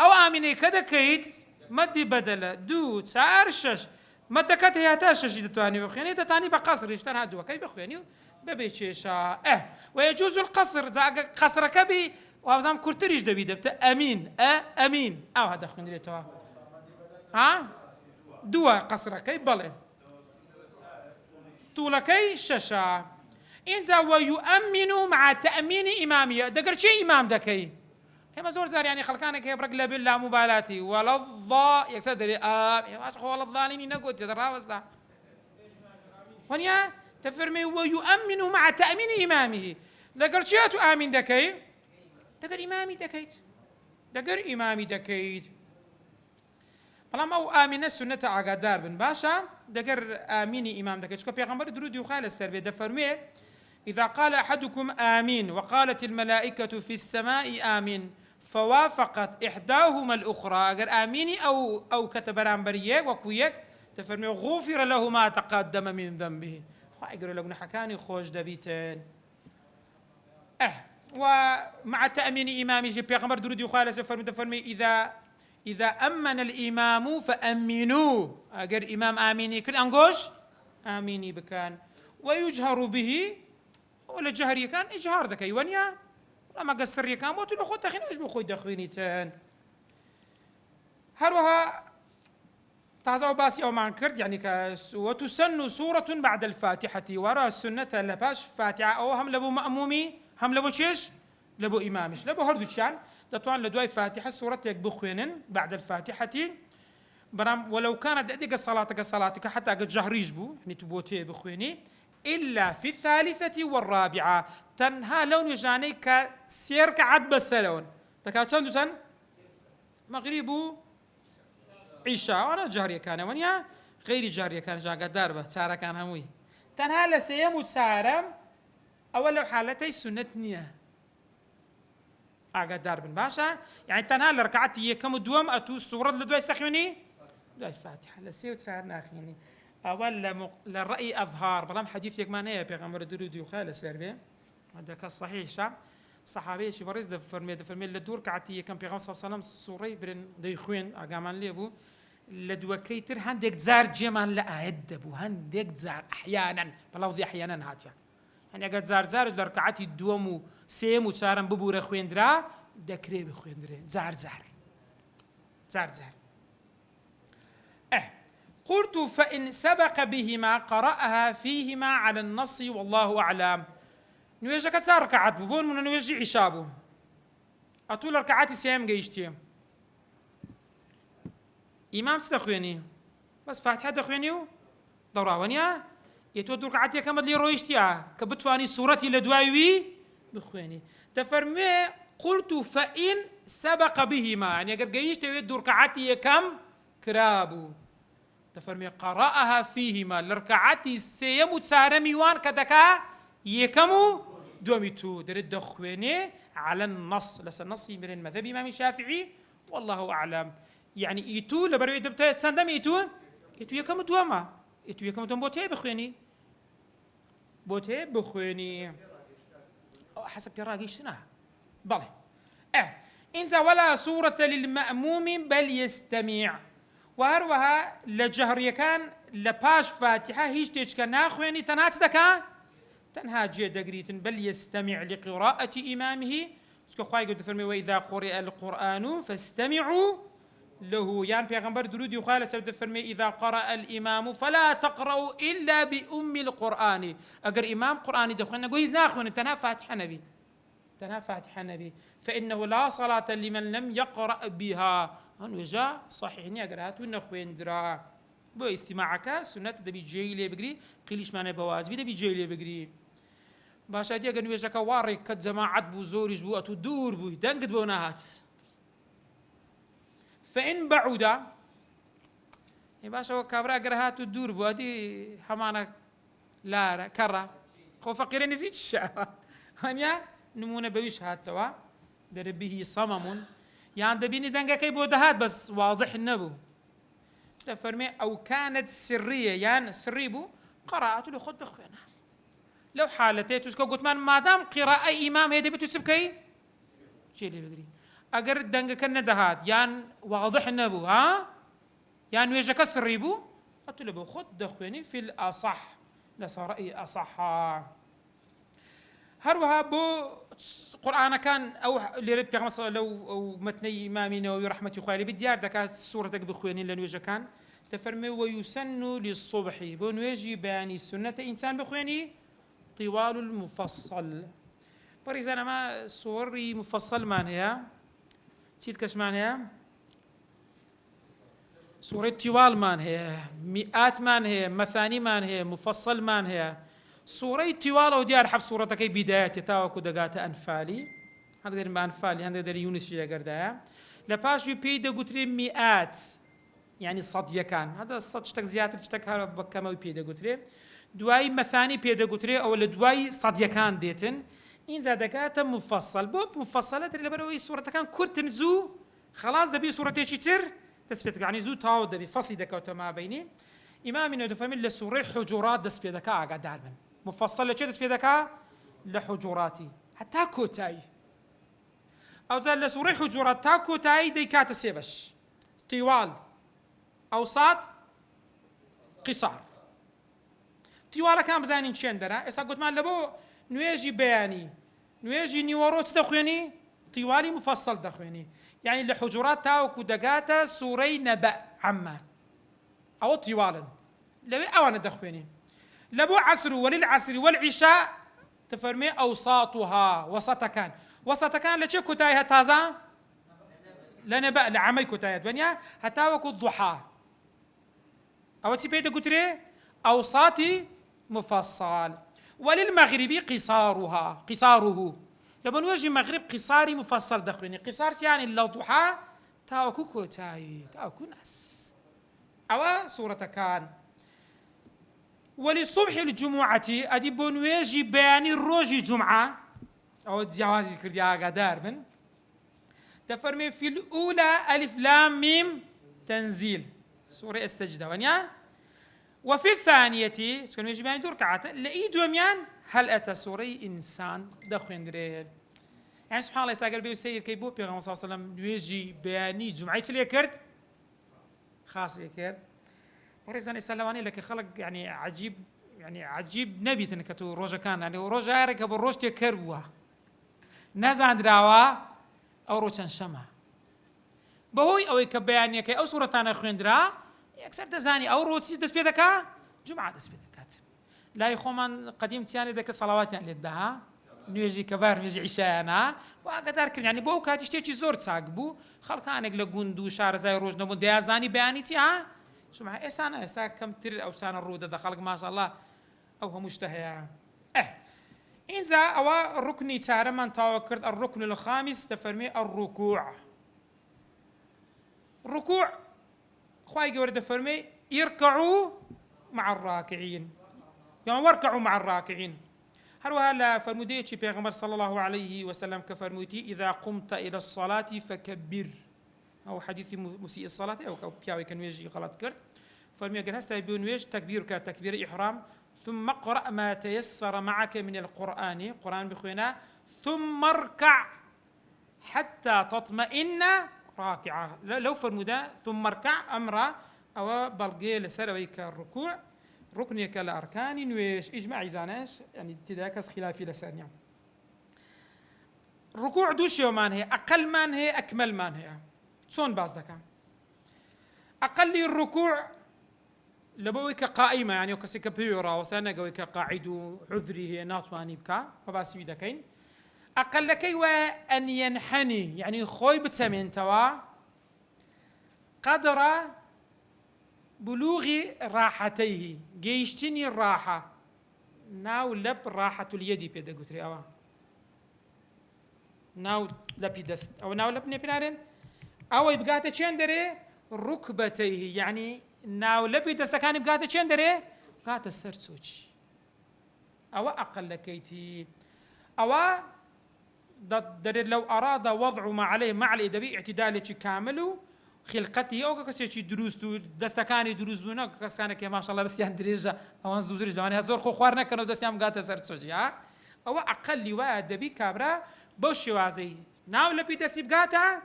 أو آمنة كده كيت مدي بدلة دو تسار شش متى كت هي تاشش دتواني بخيني دتاني بقصر يشتن هدوا كي بخيني ببيتشيشا ويجوز القصر قصر كبي وابزام كرتريج دبي دبت أمين أمين أو هذا خين دي توا دوا قصر كي بلي طولكي ششا إنزا ويؤمن مع تأمين إمامية دقر شيء إمام دكي هما زور زار يعني خلقانك يبرق لبن لا مبالاتي ولا الضاء يكسدري ماش ولا الظالمين نقول تدرى وسط ونيا تفرمي ويؤمن مع تأمين إمامه دقر شيء تؤمن دكي دقر إمامي دكيت بلام او آمين السنة عقادار بن باشا دقر آميني إمام دكيت شكو بيغمبر درود يخال السربية دفرمي إذا قال أحدكم آمين وقالت الملائكة في السماء آمين فوافقت إحداهما الأخرى أجر آميني أو كتب رامبريك وكويك تفرمي غفر له ما تقدم من ذنبه يقولوا لك حكاني خوش دبيتين ومع تأمين إمامي جي بيغمبر درود يخال السربية دفرمي إذا أمن الإمام فأمنوا أجر إمام آميني كل أنقوش آميني بكان ويجهر به ولا جهري كان إجهار ذكي ونيا لما قصر كان وتلو خد تخين إيش بخوي دخوينيتان هروها تعزو باسي أو معنكرد يعني وتسن سورة بعد الفاتحة وراء السنة لباش فاتحة أو هم لبو مأمومي هم لبو شيش لبو إمامش لبو هردوشان تطوان لدواي فاتحة سورة بخوينن بعد الفاتحة برام ولو كانت دقيقة صلاتك حتى قد جهريج بو يعني تبوتي بخويني إلا في الثالثة والرابعة تنها لون يجاني كسيرك عد بسلون تكاتشان دوسان مغربو عشاء وانا جارية كان ونيا غير جارية كان جاقة داربة سارة كان هموي تنها لسيم وسارم أول حالتي سنة نية أقا دار بن باشا يعني تنها لركعتي كم دوم أتو السورة لدواء استخيوني دواء فاتحة لسيو تسار ناخيني أول للرأي أظهار بلام حديث يكمانية بيغمبر درودي وخالة سيربي هذا كالصحيح شا صحابي شي بريز دفرمي لدور كعتي كان بيغمبر صلى الله عليه وسلم سوري برن ديخوين أقامان ليبو لدوا كيتر هندك زار جمان لا أدبو هندك زار أحيانا بلفظي أحيانا هاتيا يعني أقد زار لركعتي الدومو سيمو سارم ببورة خويندرا دكري بخويندرا زار قلت فإن سبق بهما قرأها فيهما على النص والله أعلم نوێژەکە چا ڕکعات بوو بۆ نمونە نوێژی عیشا بوو ئەتوو لە ڕکعاتی سێیەم گەیشتیە ئیمام چ دەخوێنی بەس فاتحە دەخوێنی و دەوڕاوەنیە ئێتۆ دوو ڕکعات یەکەمت لێ ڕۆیشتیە کە بتوانی سوورەتی لە دوای وی بخوێنی دەفەرموێ قلت فإن سبق بهما يعني ئەگەر گەیشتەوێت دوو ڕکعاتی یەکەم کرابوو دەفەرمێ قرأها فيهما لە ڕکعاتی سێیەم و چارەمی وان کە دەکا یەکەم و دووەمی تو دەرێت دەخوێنێ على النص لەسەر نەسی مرن مەذهبی ئیمامی شافعی والله أعلم يعني ئیتو لەبەرەوەی دەبتە چەندەم ئیتو یەکەم و دووەمە ئیتو یەکەم و دووەم بۆ تێ بخوێنی بۆ تێ بخوێنی حسب پێڕاگەیشتنە بەڵێ ئینجا ولا سورة للمأموم بل يستمع وهروها لجهريكان لباش فاتحة هيش تيشكا ناخويني تناكس دكا تنها جي دقريتن بل يستمع لقراءة إمامه سكو خواهي قد فرمي وإذا قرئ القرآن فاستمعوا له يعني بيغمبر درودي وخالة سبت فرمي إذا قرأ الإمام فلا تقرأوا إلا بأم القرآن أقر إمام قرآني دخلنا قويز ناخوين تنها فاتحة نبي تنها فاتحة نبي فإنه لا صلاة لمن لم يقرأ بها هنوجا صحيح نيقرأت ونخوين درا بو استماعك سنة دبي جيلي بقري قيليش معنى بواز دبي جيلي بقري باشا دي اگر نوجا كواري كد جماعت بو زورج بو اتو دور بو دنقد بو نهات فإن بعودا باشا وكابرا قرهات الدور بو هدي همانا لا كرة خو فقير نزيد الشعب هنيا نمونه بويش هاتوا در به صمم يعني دبيني دنگا كي بودهات بس واضح النبو تفرمي او كانت سريه يعني سري بو قراءته لخد بخوينا لو حالتي تسكو قلت ما دام قراءه امام هي دبي تسبكي شي اللي بقري اگر دنگا كن دهات يعني واضح النبو ها يعني ويجا كسري بو قلت له خد دخويني في الاصح لصرأي اصح هروها بو قرآن كان أو لرب يغمص لو أو متني إمامنا ورحمة خوالي بالديار دكا سورة بخوانين لنوجه كان تفرمي ويسن للصبح بنوجي بياني السنة إنسان بخواني طوال المفصل بريزانا ما صوري مفصل معناها تشيل كش معناها صورة طوال معناها مئات معناها مثاني معناها مفصل معناها سورة طوال وديار حف سورة كي بداية تاوكو دقات أنفالي هذا غير ما أنفالي هذا غير يونس جا قردها لباش في بيدا قتري مئات يعني صد كان هذا الصد اشتك زيادة اشتك هذا بكما بيدا قتري دواي مثاني بيدا قتري أو دواي صد كان ديتن إن زادكات مفصل بوب مفصلة اللي بروي سورة كان كرتن زو خلاص دبي سورة تشتر تثبت يعني زو تاو دبي فصل دكاوتا ما بيني إمامنا دفهم لسورة حجرات دس بيدكا قاعد من مفصل لشيء دس بيدكا لحجراتي حتى كوتاي أو زال لسورة حجرات تا كوتاي دي كات السيبش طوال أوساط قصار طوال كان بزانين شندرا إسا قلت ما لبو نويجي بياني نويجي نيوروت دخويني طوالي مفصل دخويني يعني لحجرات تاوكو دقاتا سوري نبأ عما أو طوالا لو أوانا دخويني لبو عصر وللعصر والعشاء تفرمي أوساطها وسط كان لشي كتايها تازا لنبأ لعمي كتايها دنيا هتاوكو الضحى أو تسيبيدا قتري أوساطي مفصل وللمغرب قصاره لما نوجه مغرب قصاري مفصل دخويني قصار يعني الضحى تاوكو كوتاي تاوكو ناس أو سورة كان وللصبح الجمعة أدي بنويجي بياني الروجي جمعة أو جوازي كرديا قدار من تفرمي في الأولى ألف لام ميم تنزيل سورة السجدة ونيا وفي الثانية سكون يجي بياني دور كعات لقيت وميان هل أتى سورة إنسان دخوين دريل يعني سبحان الله يساقل بيو السيد كيبو بيغم صلى الله عليه وسلم نويجي بياني جمعة يسلي كرد خاص يكرد ورزان إسلاماني لك خلق يعني عجيب نبي تنكتو روجا كان يعني روجا يارك أبو روجتي كربوا نزان دراوا أو روشان شما بهوي أو يكبياني كي أو سورة تانا خوين درا يكسر تزاني أو روتي دس بيدكا جمعة دس بيدكات لا يخومن قديم تياني دك صلوات يعني لدها نوێژی کەبار نوێژی عیشایانە واگەدار کرد ینی بۆ کاتی شتێکی زۆر چاک بوو خەڵکانێک لە گوند و شارەزای ڕۆژ نەبوون دەیازانی بەیانی چی ها شما ئێستا کەمتر ئەو شتانە ڕوو دەدا خەڵک ماشەڵڵا ئەو هەموو شتە هەیە ئینجا ئەوە ڕوکنی چارەمان تاوا کرد الركن الخامس دەفەرمێ الركوع ڕکوع خوای گەورە دەفەرمێ اركعوا مع الراكعين يعني واركعوا مع الراكعين هروها لا فرموديتي پیغمبر صلى الله عليه وسلم كفرموتي إذا قمت إلى الصلاة فكبر أو حديث مسيء الصلاة أو بياوي كان يجي غلط كرت فرمي قال هسه يبون ويش تكبير كتكبير إحرام ثم اقرأ ما تيسر معك من القرآن قرآن بخوينا ثم اركع حتى تطمئن راكعة لو فرمودا ثم اركع أمر أو بلقي لسرويك الركوع ركنك الأركان نويش إجماع زاناش يعني ابتداء خلافي لسانيا الركوع دوش يومان هي أقل من هي أكمل من هي شون باز دكا أقل الركوع لبويك قائمة يعني وكسيك بيورا وسانا قويك قاعد عذري هي ناتواني بكا وباسي دكين أقل لكي وأن ينحني يعني خوي بتسمين توا قدر بلوغ راحتيه جيشتني الراحة ناو لب راحة اليد بيدا قتري أوا ناو لبي دست أو ناو لب نبنارين أو يبقاته چين دري ركبتيه يعني ناو لبي دست كان يبقاته چين دري بقاته سرسوش أو أقل لكيتي أو دري لو أراد وضع ما عليه مع الإدبي اعتدال كامل خلقتي أو كسيشي دروس دستكاني دروس بنا كسانك ما شاء الله دستيان دريجة أو أنزو دريجة يعني هزور خو خوارنا كانوا دستيان قاتا سرتسوجي أو أقل وادبي كابرا بوشي وازي ناو لبي دستي بقاتا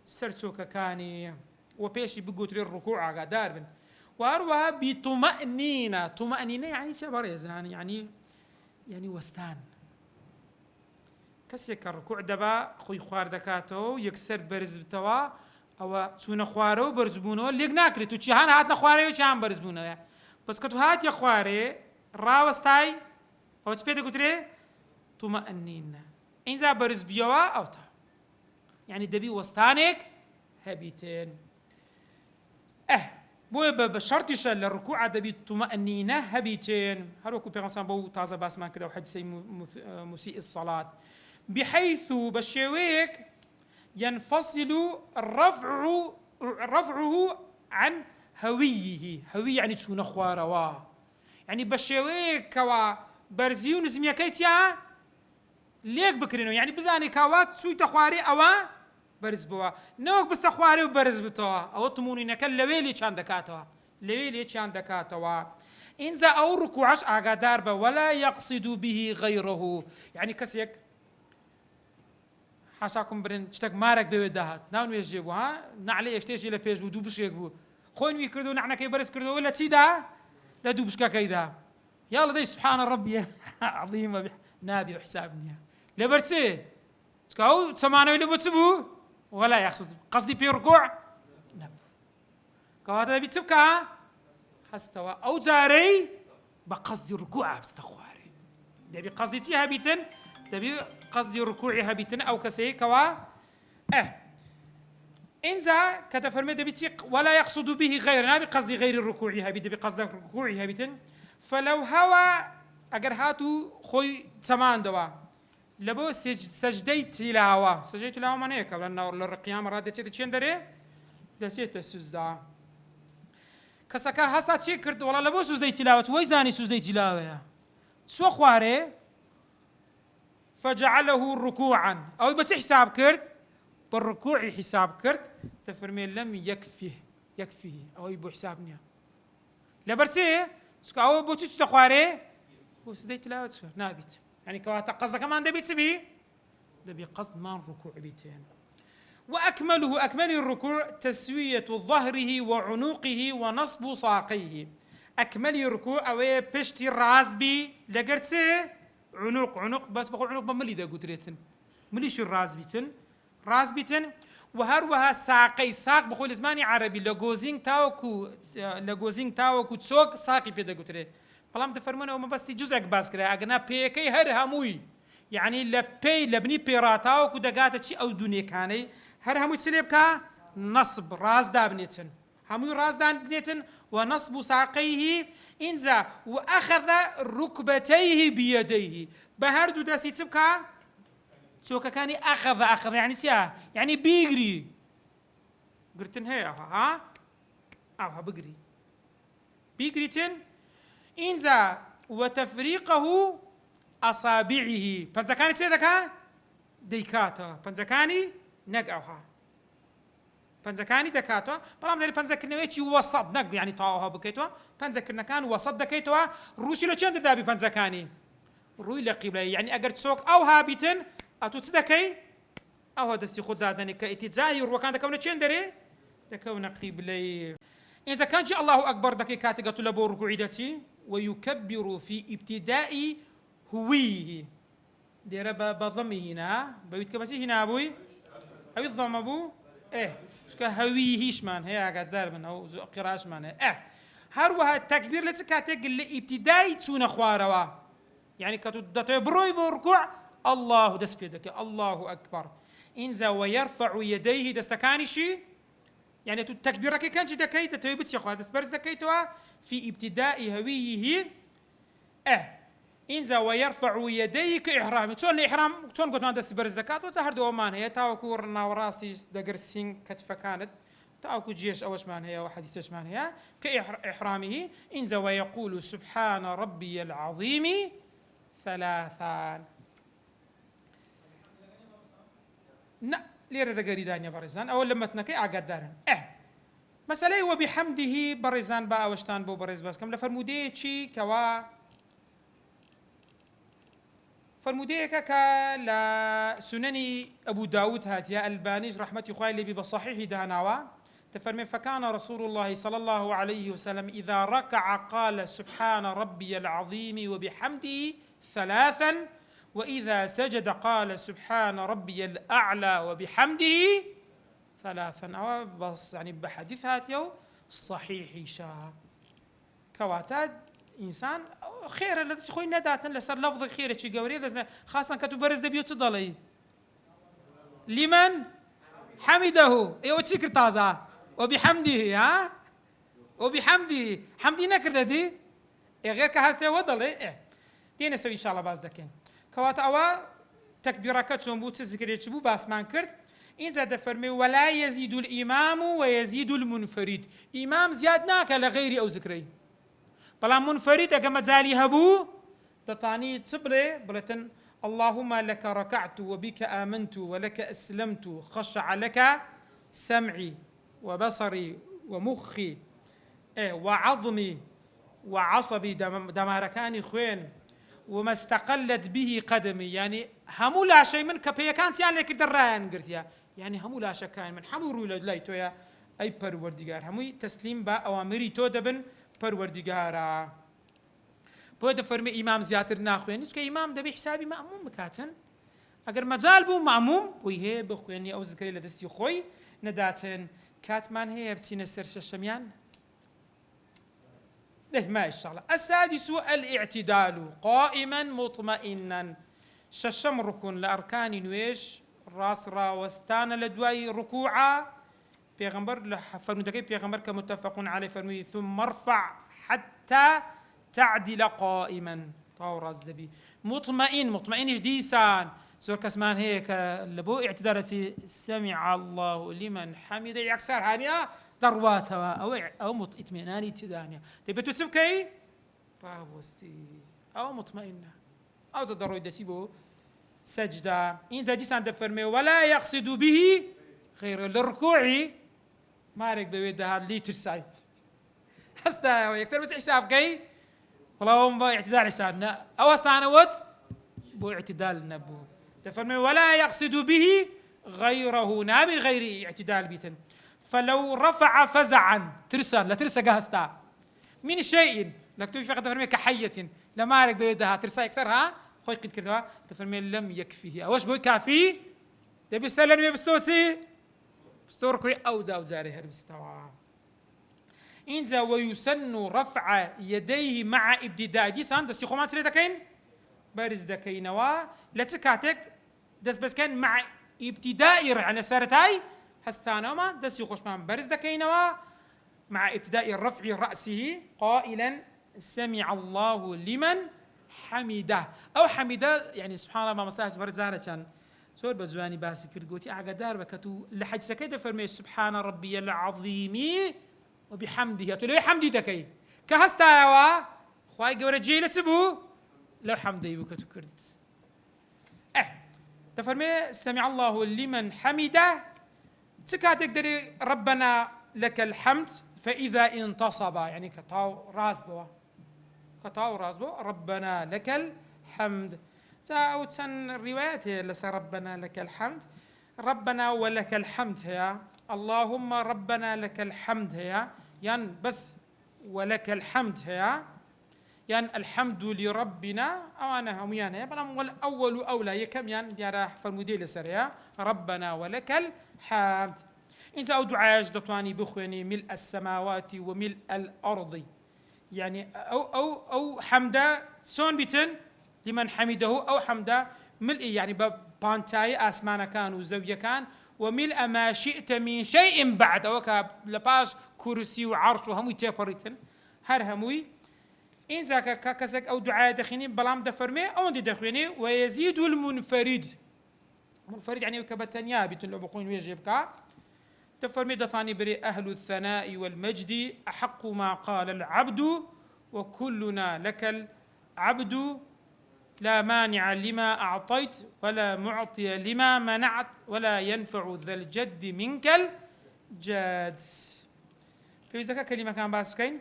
سرتسوكا كاني وبيشي بقوتري الركوع قادار بن وأروها بطمأنينة طمأنينة يعني سبريز يعني وستان كسيك الركوع دبا خوي خوار دكاتو يكسر برز بتوا أو سونا خوارو برزبونو ليك ناكري تو چهان هاتنا خواري وچهان برزبونو بس كتو هات يا خواري راوستاي أو تسبيد قتري طمأنينة إنزا برز بيوا أو تا يعني دبي وستانك هبيتين بو بشرطش للركوع دبي طمأنينة هبيتين هروكو بيغنسان بو تازا باسمان كده وحديثي مسيء الصلاة بحيث بشويك ينفصل رفعه عن هويه يعني تكون خواروا يعني بشويك كوا برزيون زميا كيتيا ليك بكرينو يعني بزاني كوات سوي تخواري أوا برز بوا نوك بس تخواري وبرز بتوا أو تموني نكال لويلي كان دكاتوا إنزا أو ركوعش أقدار با ولا يقصد به غيره يعني كسيك حاشاكم برن شتك مارك بيدهات ناون يجيبوا ها نعلي اشتيجي لبيج بو دوبش يكبو خوين ويكردو نحنا كي برس كردو ولا تسيدا لا دوبش كيدا يلا دي سبحان ربي عظيمه نابي وحسابني لبرتي تكاو تسمعنا اللي بتسبو ولا يقصد قصدي في ركوع نب كواتا بيتسبكا حستوا او جاري بقصدي ركوع بستخواري دبي قصدي تيها بيتن دبي قصدي ركوعها بيتن أو كسي كوا إنزا كتفرمي دبي ولا يقصد به غير نبي قصدي غير الركوعها بيتن بقصد ركوعها بيتن فلو هوا أجر هاتو خوي تمان دوا لبو سجدي تلاوة معناه كبرنا للقيام راد دسيت تشين دري دسيت السجدة كسكا هستا تشي كرد ولا لبو سجدي تلاوة ويزاني سجدي تلاوة سو خواري فجعله ركوعا أو بس حساب كرت بالركوع حساب كرت تفرمي لم يكفيه أو يبو حسابني لبرتي أو بوتي تخواري وسدي تلاوة نابت يعني كواتا قصد كمان دبيت سبي دبي قصد ما الركوع بيتين وأكمله أكمل الركوع تسوية ظهره وعنقه ونصب ساقيه أكمل الركوع أو بشتي الراس بي لقرتي عنق بس بقول عنق بملي دا قدرتن مليش الراس بيتن وهروها ساق بقول اسماني عربي لغوزين تاوكو تسوق ساقي بيدا قدرت بلام تفرمونه وما بس جزء باس كده اغنا بيكي هر هموي يعني لبي لبني بيراتا وكدقات شي أو دنيا كاني هر همو تسليبكا نصب راس دابنيتن همو راس دابنيتن ونصب ساقيه إنزا وأخذ ركبتيه بيديه بهردو داستي تسبكا سوكا كاني أخذ يعني سيا يعني بيجري قرتن هي ها أو بقري بيجريتن إنزا وتفريقه أصابعه فنزكاني تسيدكا ديكاتا فنزكاني نقعها فنزكاني دكاتوا برام داري فنزكرنا ويتشي وسط نق يعني طاوها بكيتوا فنزكرنا كان وسط دكيتوا روشي لشان دابي فنزكاني روي لقبله يعني أجر تسوق أو هابتن أتو تصدقي أو هذا استخد دادني كإتزاهر وكان دكونا شين دري دكونا قبلي إذا كان جاء الله أكبر دقيقات قتل بور ركوعيدتي ويكبر في ابتداء هويه ديربا بضمه هنا بيت كبسي هنا أبوي أبي الضم أبو شكا هويه شمان هي قدر من أو قراءة شمان هروها التكبير لسكاتك اللي ابتداء تون خواروا يعني كتو بروي بركوع الله دس بيدك الله أكبر إنزا ويرفع يديه دستكاني شي يعني التكبير كان جدا كيت تويبت يا اخوان دسبرز دكيتوا في ابتداء هويه إنزا ويرفع يديه كإحرام شلون الإحرام شلون قلت ما دسبرز زكاة وتهر دومان هي تاوكو رنا وراسي دقرسين كتفة كانت تاوكو جيش أوش مان هي وحديث مان هي كإحرامه إنزا ويقول سبحان ربي العظيم ثلاثا ليرة قريدان يا بريزان أول لما تنكي أعقد دارن مسألة وبحمده بريزان با وشتان بو بريز بس كم لفرمودي شي كوا فرمودي كا لا سنني أبو داود هاتيا البانيج رحمة يخوي لي بصحيح داناوا تفرمي فكان رسول الله صلى الله عليه وسلم إذا ركع قال سبحان ربي العظيم وبحمده ثلاثا وإذا سجد قال سبحان ربي الأعلى وبحمده ثلاثا أو بس يعني بحديث هاتيو صحيح شاء كواتاد إنسان خير الذي تخوي نداتا لسر لفظ خير شي قوري خاصة كتب برز دبيو تصدلي لمن حمده ايوه تسكر تازا وبحمده ها وبحمده حمدي نكر دي غير كهاسته وضلي دينا سوي إن شاء الله باز دكين كوات أوا تكبيرك تسمو تذكر تشبو باسمان كرد إن زاد فرمي ولا يزيد الإمام ويزيد المنفرد إمام زيادناك لغير أو ذكري بلا منفرد أكما زالي هبو تطاني تصبري بلتن اللهم لك ركعت وبك آمنت ولك أسلمت خشع لك سمعي وبصري ومخي وعظمي وعصبي دماركاني خوين وما استقلت به قدمي يعني همو لا شيء من كبيه كان سيان لك دران قرتيا يعني همو لا شيء كان من همو رولا لايتويا أي پروردگار همو تسليم با أوامري تو دبن پروردگارا بود فرمي إمام زياتر ناخوين إسكا إمام دبي حسابي مأموم مكاتن أجر مجال بو مأموم ويه بخويني أو ذكري لدستي خوي نداتن كاتمان هي بتينا سرش الشميان ده ما الشغلة السادس الاعتدال قائما مطمئنا ششم ركن لأركان نويش راس را وستان لدواي ركوعا بيغمبر فرمودكي بيغمبر كمتفق عليه فرمي ثم ارفع حتى تعدل قائما طاو راس دبي مطمئن جديسان زور كسمان هيك لبو اعتدالتي سمع الله لمن حمده يكسر هانيا ضرواتها أو اطمئناني تدانيا تبي تسبكي رابوستي أو مطمئنة أو ضروري دتيبو سجدة إن زاديسان دفرمي ولا يقصد به غير الركوع مارك بويدها لي ترساي هستا ويكسر بس حساب كي اللهم اعتدال حسابنا أو استعنوت بو اعتدال النبو تفرمي ولا يقصد به غيره نابي غير اعتدال بيتن فلو رفع فزعا ترسان لا ترسى قهستا من شيء لك توفي فقط تفرمي كحية لما عرق بيدها ترسى يكسرها خوي قد كردها تفرمي لم يكفيه أوش بوي كافي تبي سلم بستوسي بستوركوي أو زاري هربستوا إنزا ويسن رفع يديه مع ابتداء دي سان دستي خمان سريتا كين بارز دكينوا لتكاتك دس بس كان مع ابتداء يعني سرتاي هستانوما دس يخشمان بارز دكينوا مع ابتداء رفع رأسه قائلا سمع الله لمن حمده او حمده يعني سبحان الله ما مساج برزانه كان سور بزواني باسي كرغوتي اغدار بكتو لحج سكيت فرمي سبحان ربي العظيم وبحمده تلو حمدي دكي كهستاوا خواي جورا جيل سبو لو حمدي بكتو كرد تفرمي سمع الله لمن حمده تكاتك دري ربنا لك الحمد فإذا انتصب يعني كتاو راسبو ربنا لك الحمد أو تسن روايات لس ربنا لك الحمد ربنا ولك الحمد هي اللهم ربنا لك الحمد هي يعني بس ولك الحمد هي يعني الحمد لربنا أو أنا هم يعني بلام والأول أولى يكم يعني يرى فرمودي لسريا ربنا ولك الحمد إذا أو دعاء دطواني بخواني ملء السماوات وملء الأرض يعني أو حمدا سون بيتن لمن حمده أو حمدا ملء يعني بانتاي أسمان كان وزوية كان وملء ما شئت من شيء بعد أو لباش كرسي وعرش وهموي تيبريتن هر هموي إن ذاك كسك أو دعاء دخيني بلام دفرمي أو دي دخيني ويزيد المنفرد يعني كبتنيا بيتن لو بقول ويجيبك تفرمي دفاني بري أهل الثناء والمجد أحق ما قال العبد وكلنا لك العبد لا مانع لما أعطيت ولا معطي لما منعت ولا ينفع ذا الجد منك الجاد في ذلك كلمة كان باسكين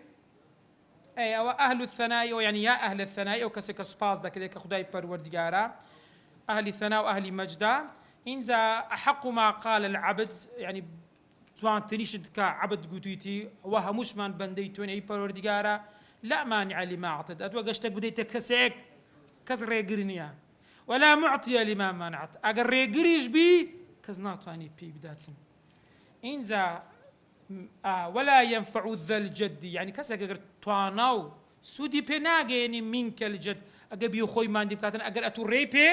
أي أو أهل الثناء يعني يا أهل الثناء أو كسك سباس ذاك ذاك خداي پروردگارا أهل الثناء وأهل مجدا إنذا أحق ما قال العبد يعني توان تنيشد كعبد قوتيتي وهموش من بنديتون أي پروردگارا لا مانع لما أعطيت أتوا قشتك بديت كسك كز ريقرنيا ولا معطي لما منعت أجر ريقريش بي كز ناتواني بي بداتن إنذا ولا ينفع ذا الجد يعني كسك أجر تواناو سودي بناجي يعني منك الجد أجر بيخوي ما عندي بكاتن أجر أتوري بي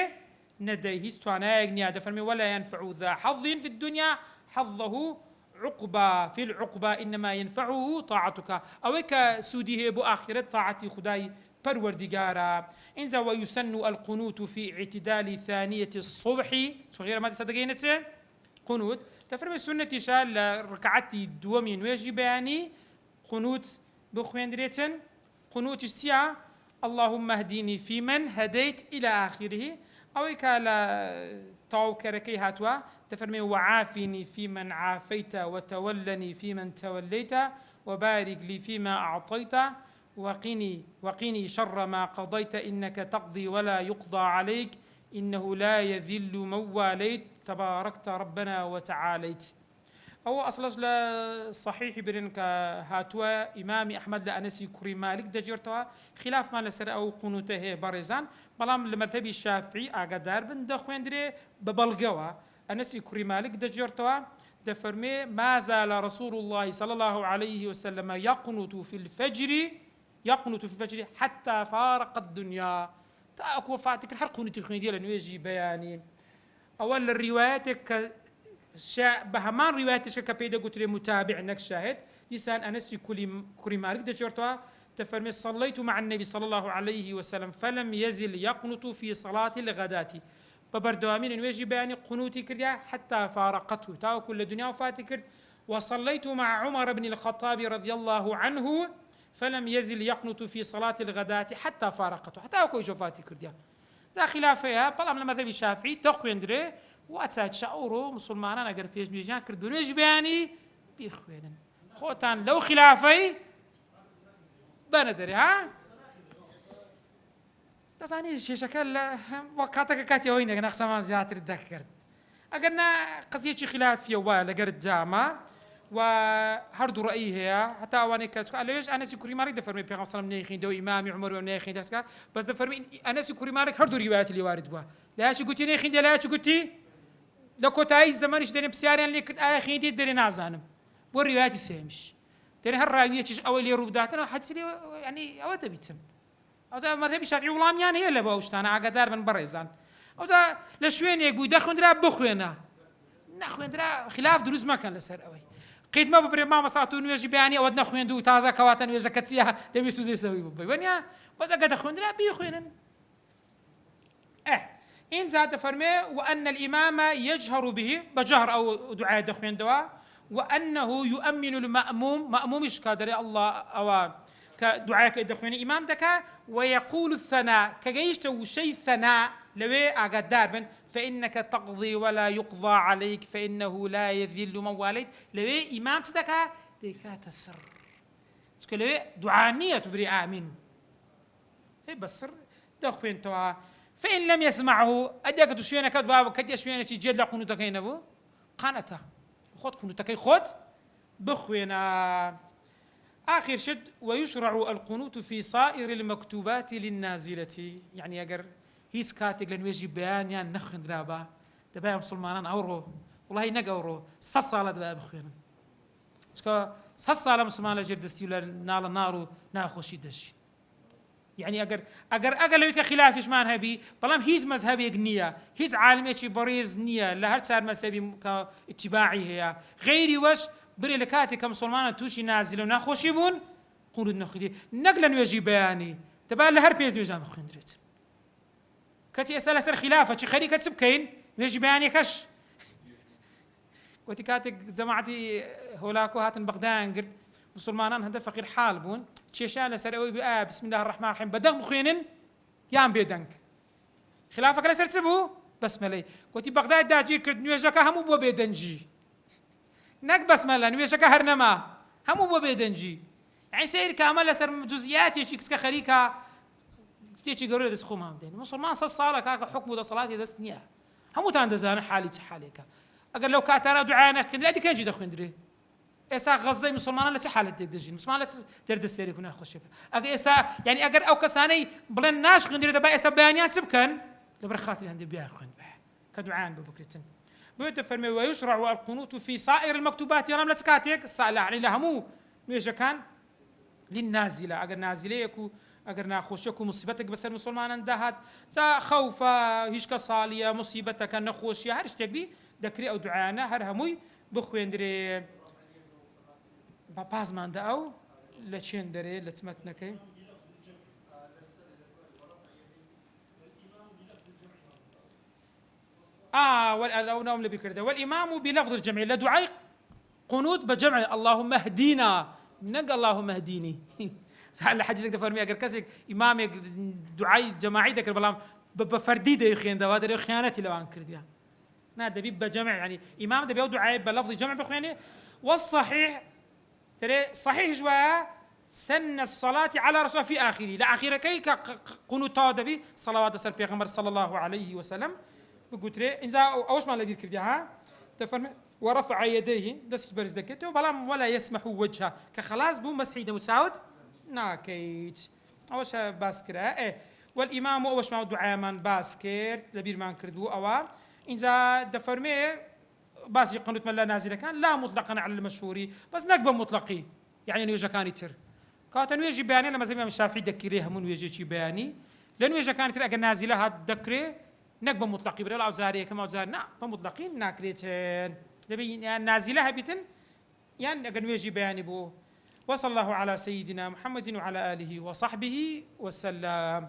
نديه توانا يغني هذا فرمي ولا ينفع ذا حظ في الدنيا حظه عقبة في العقبة إنما ينفعه طاعتك أوك سوديه بو آخرة طاعتي خداي پروردگارا إنذا ويسن القنوت في اعتدال ثانية الصبح صغيرة ما تصدقين نتسين قنوت تفرمي سنة شال ركعتي دومين ويجي بياني قنوت بخوين دريتن قنوت السيا اللهم اهديني في من هديت إلى آخره أو كالا تاو كركي هاتوا تفرمي وعافني في من عافيت وتولني في من توليت وبارك لي فيما أعطيت وقني شر ما قضيت إنك تقضي ولا يقضى عليك إنه لا يذل من واليت تباركت ربنا وتعاليت أو أصلش لا صحيح برنك هاتوا إمام أحمد لأنسي كري مالك دجرتها خلاف ما لسر أو قنوته بارزان بلام لمذهب الشافعي أقدار بن دخوين دري ببلغوا أنسي كري مالك دجرتها دفرمي ما زال رسول الله صلى الله عليه وسلم يقنط في الفجر حتى فارق الدنيا تاكو فاتك الحرق ونتي ديال نويجي بياني اول الرواياتك بهمان رواياتك كبيدا قلت لي متابع انك شاهد لسان انس كل مالك دجرتها تفرمي صليت مع النبي صلى الله عليه وسلم فلم يزل يقنط في صلاة الغداة ببردوامين نويجي بياني قنوتي كرديا حتى فارقته تاو كل الدنيا وفاتكر وصليت مع عمر بن الخطاب رضي الله عنه فلم يزل يقنط في صلاة الغداة حتى فارقته حتى أكو شوفاتي كرديا ذا خلافها بلام لما ذهب الشافعي تقوين دري واتساج شاورو مسلمانا اگر پیش بیجان کردونش بیانی بیخوینن خوتان لو خلافي بندري ها تزاني شي شكل وقتك كاتي وين نقص ما زيات تذكرت اجرنا قضيه شي خلافيه ولا قرد جامع وهردو رأيه حتى أواني كاسكو ليش أنا سكوري مالك دفرمي بيغام صلى الله عليه وسلم دو إمامي عمر ومن نيخين داسكا بس دفرمي أنا سكوري مالك هردو روايات اللي وارد بها لا شو قلتي نيخين دي لا شو قلتي لكو تاي الزمان إيش دني بسيارين اللي كنت آخين دي دني نازانم والروايات السيمش دني هالراوية تش أول يروب داتنا حدث لي يعني أود بيتم ئەوجا مەذهەبی شافعی وڵامیان هەیە لە بۆ ئەو شتانە ئاگادار بن بەڕێزان ئەوجا لە شوێنێک بووی دەخوێندرا بخوێنە نەخوێندرا خلاف دروست مەکەن لەسەر ئەوەی قیدمە ببرێ مامەسات و نوێژی بەیانی ئەوەت نەخوێند و تازە کەواتە نوێژەکە چییە دەبێ سوزەی سەوی ببی وەنیا وەزەکە دەخوێندرا بیخوێنن إن زاد فرمي وأن الإمام يجهر به بجهر أو دعاء دخوين دواء وأنه يؤمن المأموم مأمومش كادر الله أو كدعاء دخوين إمام دكا ويقول الثناء كجيشت شيء ثناء لوي أقدار بن فإنك تقضي ولا يقضى عليك فإنه لا يذل من واليت لوي إمام دكا دكا تسر لوي دعاء نية تبري آمين إيه بسر دخوين توا فإن لم يسمعه أديك تشوينا كذا كدي شوينا شيء جد لقنوتك ينبو قنته خد قنوتك خد بخوينا آخر شد ويشرع القنوت في صائر المكتوبات للنازلة يعني أجر هيس كاتق لنويجي بيان يعني نخن درابا دبا مسلمان أورو والله نجورو صصالة دبا بخوينا شكا صصالة مسلمان لجردستي ولا نال نارو ناخوشي دش يعني أجر لو خلافش مان هبي بلام هيز مذهبي نية هيز عالمية شي بريز نية لهر صار مذهبي اتباعي هي غيري وش بري لكاتي كمسلمان توشي نازل وناخوشي بون قولوا نخدي نقلا نواجي بياني تبع لهر بيز نوجام خندرت كاتي أسأل سر خلافة شي خلي كتسب كين نواجي بياني كش قلت كاتك جماعتي هولاكو هاتن بغدان قلت مسلمانان هذا فقير حال بون تشيشان لسر بسم الله الرحمن الرحيم بدن مخينن يام بيدنك خلافك لسر تسبو بسم الله قلت بغداد داجير كرد نويجك همو بو بيدنجي نك بسم الله نويجك هرنما همو بو بيدنجي يعني سير كامل لسر جزئيات شي كسك خريكا تيجي قالوا لي دسخو ما مدين مسلمان صالك هكا حكم ده صلاتي دست نيه همو تاندزان حالي حالك اقل لو كاترا دعانا كن لا دي كان جي دخو ندري استا غزي مسلمان لا حالة دجين مسلمان لا درد السيري كنا خوشك اجا استا يعني اگر او كساني بلن ناش غندير دبا استا بيانات سبكن لبرخات اللي عندي بيا خوين به كدعان ببكرتن بيت فرمي ويشرع القنوت في سائر المكتوبات يرام لسكاتك صالح يعني لهمو نيجا كان للنازله اگر نازله يكو اگر ناخوشك مصيبتك بس المسلمان اندهت تا خوفا هيش كصاليه مصيبتك نخوشيا هر اشتبي ذكري او دعانا هر هموي بخوين دري باز مانده او لچين دري لتمتنكي والأونام اللي بكرده والإمام بلفظ الجمع لدعاء قنوت بجمع اللهم اهدينا نق اللهم اهديني هل حديثك دفرمي اگر كسك إمامك دعاء جماعي ذكر بلام بفردي ده يخين ده هذا خيانتي لو انكر ديها نادى بجمع يعني إمام ده بيودعاء بلفظ جمع بخيانه والصحيح ترى صحيح جوا سن الصلاة على رسول في آخره لا آخره كي قنوت هذا صلوات سر پیغمبر صلى الله عليه وسلم بقول ترى إذا أوش ما لبير كردها تفرم ورفع يديه دست برز دكته وبلام ولا يسمح وجهه كخلاص بو مسحيد مساود ناكيت أوش باسكرة والإمام أوش ما دعاء من باسكر لبير ما كردو أوا إذا دفرمي باس قنوت من لا نازل كان لا مطلقا على المشهوري بس نقبل مطلقي يعني نيجا كان يتر كاتن يجي بياني لما زي ما الشافعي دكريه من يجي شي بياني لأنه يجي كانت اجى نازله هاد دكري نقبل مطلقي بلا عزاريه كما عزار نا بمطلقين ناكريتين دبي يعني نازله بيتن يعني اجى يجي بياني بو وصلى الله على سيدنا محمد وعلى آله وصحبه وسلم